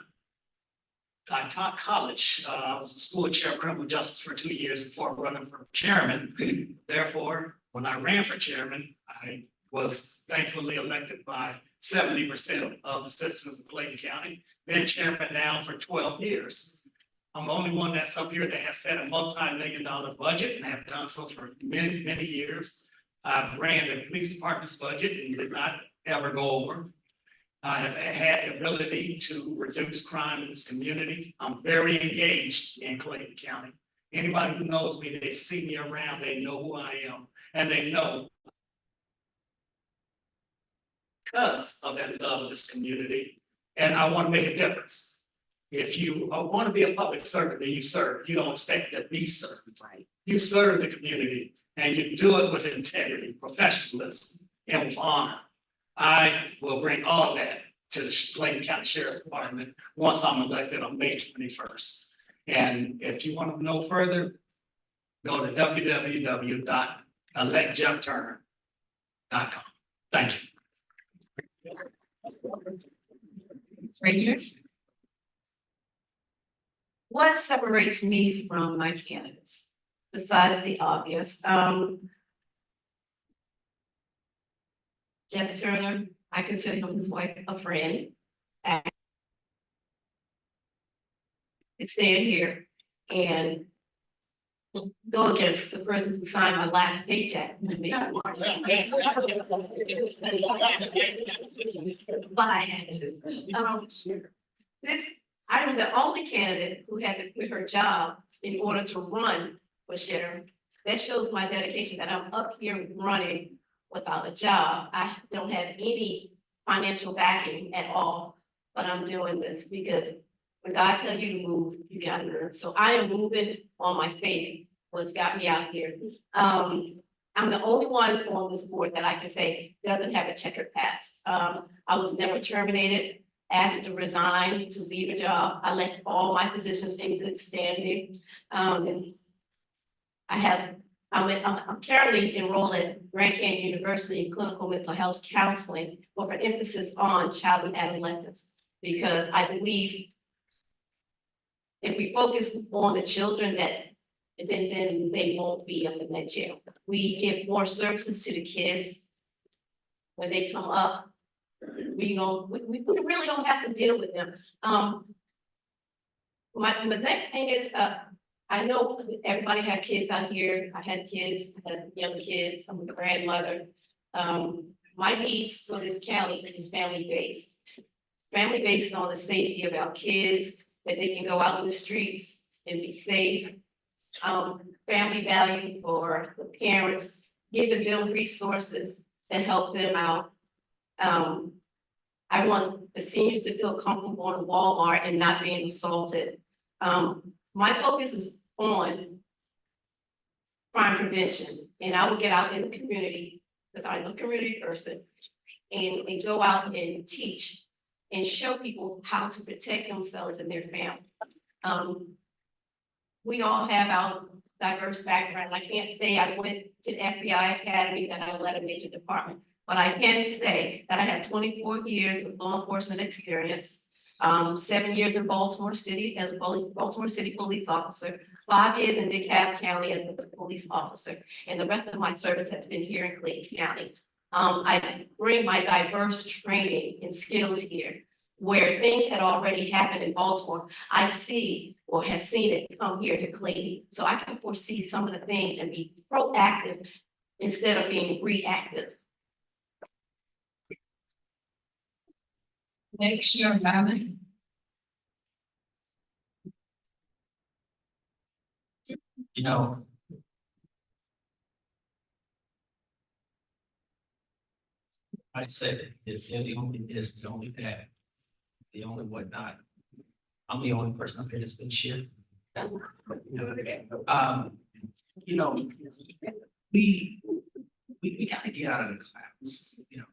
I taught college. I was the school chair of criminal justice for 2 years before running for chairman. Therefore, when I ran for chairman, I was thankfully elected by 70% of the citizens of Clayton County. Been chairman now for 12 years. I'm the only one that's up here that has set a multi-million-dollar budget and have done so for many, many years. I've ran the police department's budget and did not ever go over. I have had the ability to reduce crime in this community. I'm very engaged in Clayton County. Anybody who knows me, they see me around, they know who I am, and they know because of that love of this community, and I want to make a difference. If you want to be a public servant and you serve, you don't expect to be served. Right. You serve the community and you do it with integrity, professionalism, and with honor. I will bring all that to the Clayton County Sheriff's Department once I'm elected on May 21st. And if you want to know further, go to www.electjeffturner.com. Thank you. Right here. What separates me from my candidates, besides the obvious? Jeff Turner, I consider his wife a friend. And stand here and go against the person who signed my last paycheck. But I had to. I'm the only candidate who had to quit her job in order to run for sheriff. That shows my dedication that I'm up here running without a job. I don't have any financial backing at all, but I'm doing this because when God tells you to move, you gotta move. So I am moving on my faith, what's got me out here. I'm the only one on this board that I can say doesn't have a checkered past. I was never terminated, asked to resign, to leave a job. I left all my positions in good standing. I have I'm currently enrolled at Grand Canyon University in clinical mental health counseling with an emphasis on child and adolescents. Because I believe if we focus on the children then they won't be up in that jail. We give more services to the kids when they come up. We really don't have to deal with them. My next thing is, I know everybody had kids out here. I had kids, I had young kids, I'm a grandmother. My needs for this county is family-based. Family-based on the safety of our kids, that they can go out in the streets and be safe. Family value for the parents, giving them resources to help them out. I want the seniors to feel comfortable in Walmart and not being assaulted. My focus is on crime prevention, and I will get out in the community, because I'm a community person, and go out and teach and show people how to protect themselves and their family. We all have our diverse background. I can't say I went to the FBI Academy, that I led a major department, but I can say that I have 24 years of law enforcement experience. 7 years in Baltimore City as a Baltimore City police officer, 5 years in DeKalb County as a police officer, and the rest of my service has been here in Clayton County. I bring my diverse training and skills here, where things had already happened in Baltimore. I see or have seen it come here to Clayton, so I can foresee some of the things and be proactive instead of being reactive. Next, Sheriff Allen. You know, I said, if they're the only this, the only that, the only whatnot. I'm the only person up here that's been sheriff. You know, we gotta get out of the clouds, you know,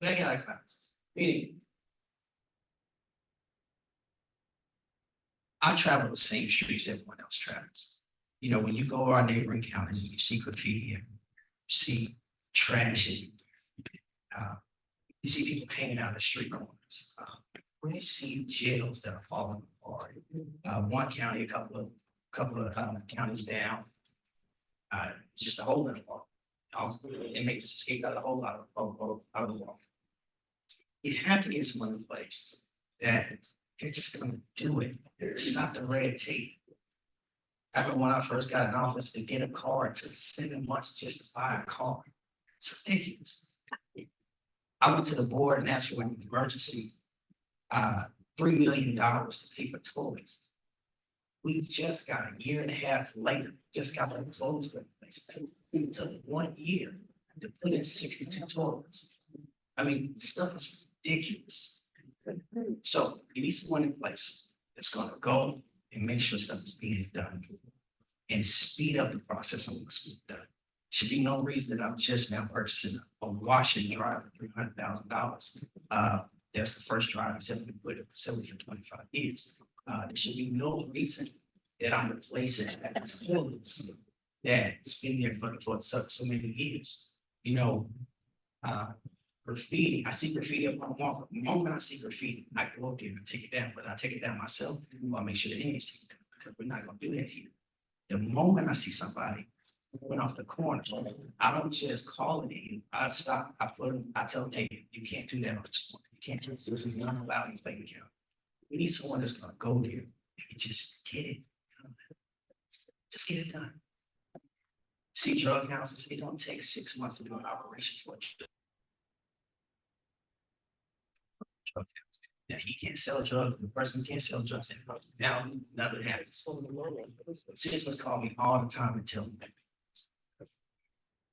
we gotta get out of the clouds, meaning. I travel the same streets everyone else travels. You know, when you go to our neighboring counties and you see graffiti, you see trash, and you see people hanging out in the street corners. When you see jails that are falling apart, one county, a couple of counties down, just a hole in the wall. Inmate just escaped out of the hole out of the wall. You have to get someone in place that they're just gonna do it. Stop the red tape. I remember when I first got in office, to get a car, it took 7 months just to buy a car. It's ridiculous. I went to the board and asked for an emergency, $3 million to pay for toilets. We just got a year and a half later, just got the toilets replaced. It took 1 year to put in 62 toilets. I mean, stuff is ridiculous. So you need someone in place that's gonna go and make sure stuff is being done and speed up the process of what's being done. Should be no reason that I'm just now purchasing a wash and dry for $300,000. That's the first dryer that's ever been put in a facility for 25 years. There should be no reason that I'm replacing toilets that's been there for so many years. You know, graffiti, I see graffiti up on the wall. The moment I see graffiti, I go up there and take it down, but I take it down myself. I'll make sure the inmates take it down, because we're not gonna do that here. The moment I see somebody went off the corner, I don't just call it in. I stop, I tell them, hey, you can't do that. You can't do this. This is not allowed in Clayton County. We need someone that's gonna go there and just get it done. Just get it done. See drug houses, it don't take 6 months to do an operation for it. Now he can't sell drugs, the person can't sell drugs. Now nothing happens. Citizens call me all the time and tell me,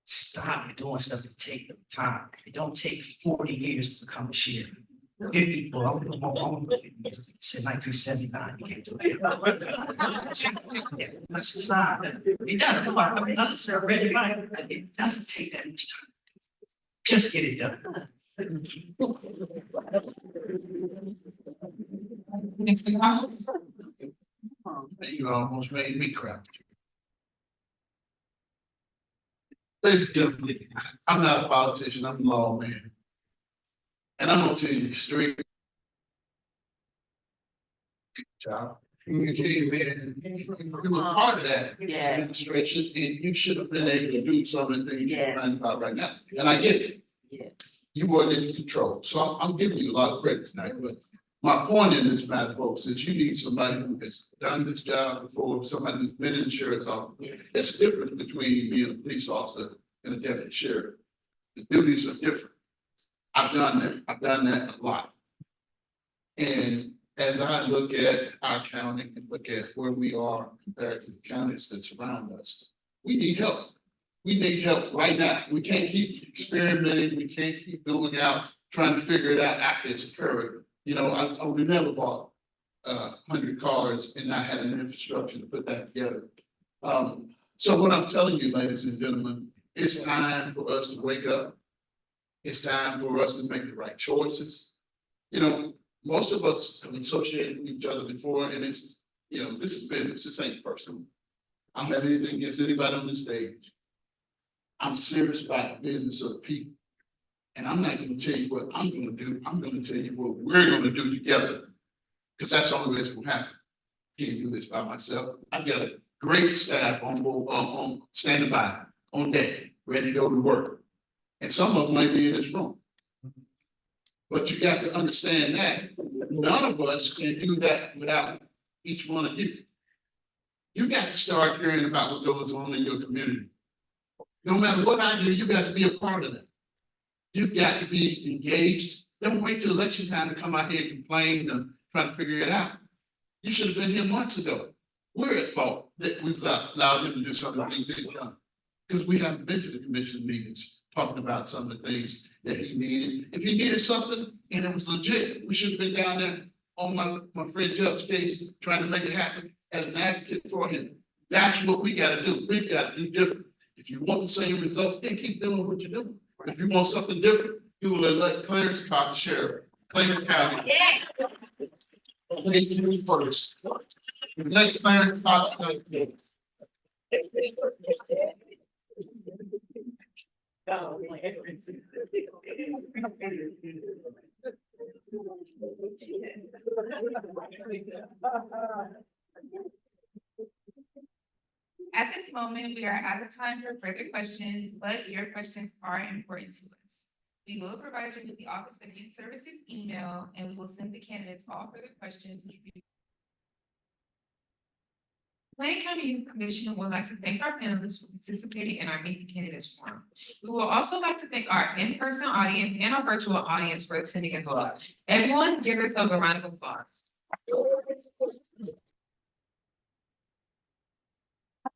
stop doing stuff to take the time. It don't take 40 years to become a sheriff. 50, well, I'm said 1979, you can't do it. Let's stop. It doesn't come on. It doesn't take that much time. Just get it done. Mr. Collins. You almost made me cry. Ladies and gentlemen, I'm not a politician, I'm a lawman. And I'm gonna tell you straight. Child, you came in, you were part of that administration, and you should have been able to do some of the things you're trying about right now. And I get it. Yes. You weren't in control, so I'm giving you a lot of credit tonight, but my point in this matter, folks, is you need somebody who has done this job before, somebody who's been in the sheriff's office. It's different between being a police officer and a deputy sheriff. The duties are different. I've done that a lot. And as I look at our county and look at where we are compared to the counties that surround us, we need help. We need help right now. We can't keep experimenting. We can't keep going out, trying to figure it out after it's occurred. You know, I would never bought 100 cars and not had an infrastructure to put that together. So what I'm telling you, ladies and gentlemen, it's time for us to wake up. It's time for us to make the right choices. You know, most of us have associated with each other before, and it's, you know, this is business, this ain't personal. I don't have anything against anybody on this stage. I'm serious about the business of people. And I'm not gonna tell you what I'm gonna do, I'm gonna tell you what we're gonna do together. Because that's the only way it's gonna happen. Can't do this by myself. I've got a great staff on standing by, on deck, ready to go to work. And some of them might be in this room. But you got to understand that none of us can do that without each one of you. You got to start hearing about what goes on in your community. No matter what I do, you got to be a part of that. You've got to be engaged. Don't wait till election time to come out here and complain and try to figure it out. You should have been here months ago. We're at fault that we've allowed him to do some of the things he's done. Because we haven't been to the commission meetings talking about some of the things that he needed. If he needed something and it was legit, we should have been down there on my friend Jeff's case, trying to make it happen as an advocate for him. That's what we gotta do. We've got to do different. If you want the same results, then keep doing what you're doing. If you want something different, you will elect Clarence Cox Sheriff, Clayton County. First. Elect Clarence Cox Sheriff. At this moment, we are out of time for further questions, but your questions are important to us. We will provide you with the Office of Youth Services email, and we will send the candidates all further questions. Lane County Youth Commission would like to thank our panelists for participating in our Meet the Candidates Forum. We will also like to thank our in-person audience and our virtual audience for attending as well. Everyone, give yourselves a round of applause.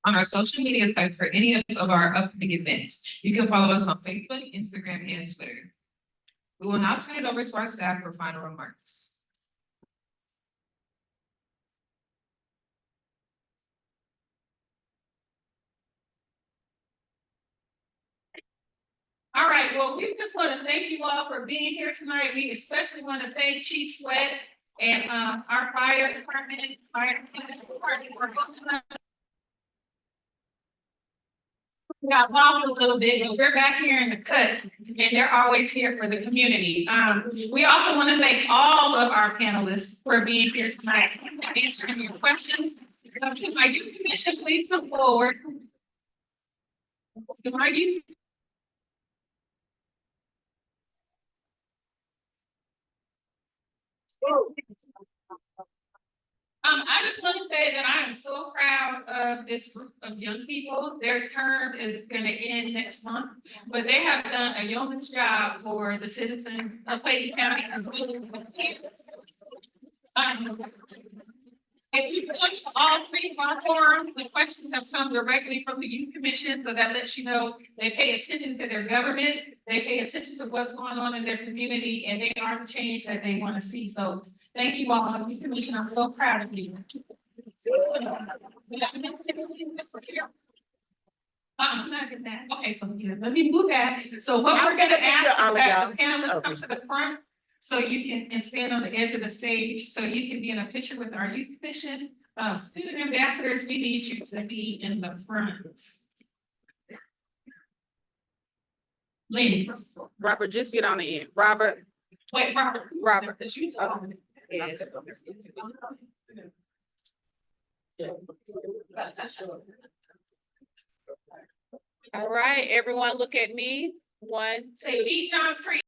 On our social media sites for any of our upcoming events, you can follow us on Facebook, Instagram, and Twitter. We will now turn it over to our staff for final remarks. All right, well, we just want to thank you all for being here tonight. We especially want to thank Chief Sweat and our fire department, for hosting us. We got lost a little bit, but we're back here in the cut, and they're always here for the community. We also want to thank all of our panelists for being here tonight, answering your questions. To my youth commission, please come forward. To my youth. I just want to say that I am so proud of this group of young people. Their term is going to end next month, but they have done a yeoman's job for the citizens of Clayton County as well as the kids. If you look at all three of our forums, the questions have come directly from the Youth Commission, so that lets you know they pay attention to their government, they pay attention to what's going on in their community, and they are the change that they want to see. So thank you all, Youth Commission. I'm so proud of you. I'm not getting that. Okay, so yeah, let me move back. So what we're gonna ask is that the panelists come to the front, so you can, and stand on the edge of the stage, so you can be in a picture with our Youth Commission. Student ambassadors, we need you to be in the front. Lee. Robert, just get on the end. Robert, Wait, Robert. Robert. Because you talk. All right, everyone look at me. 1, 2. Eat John's Creek.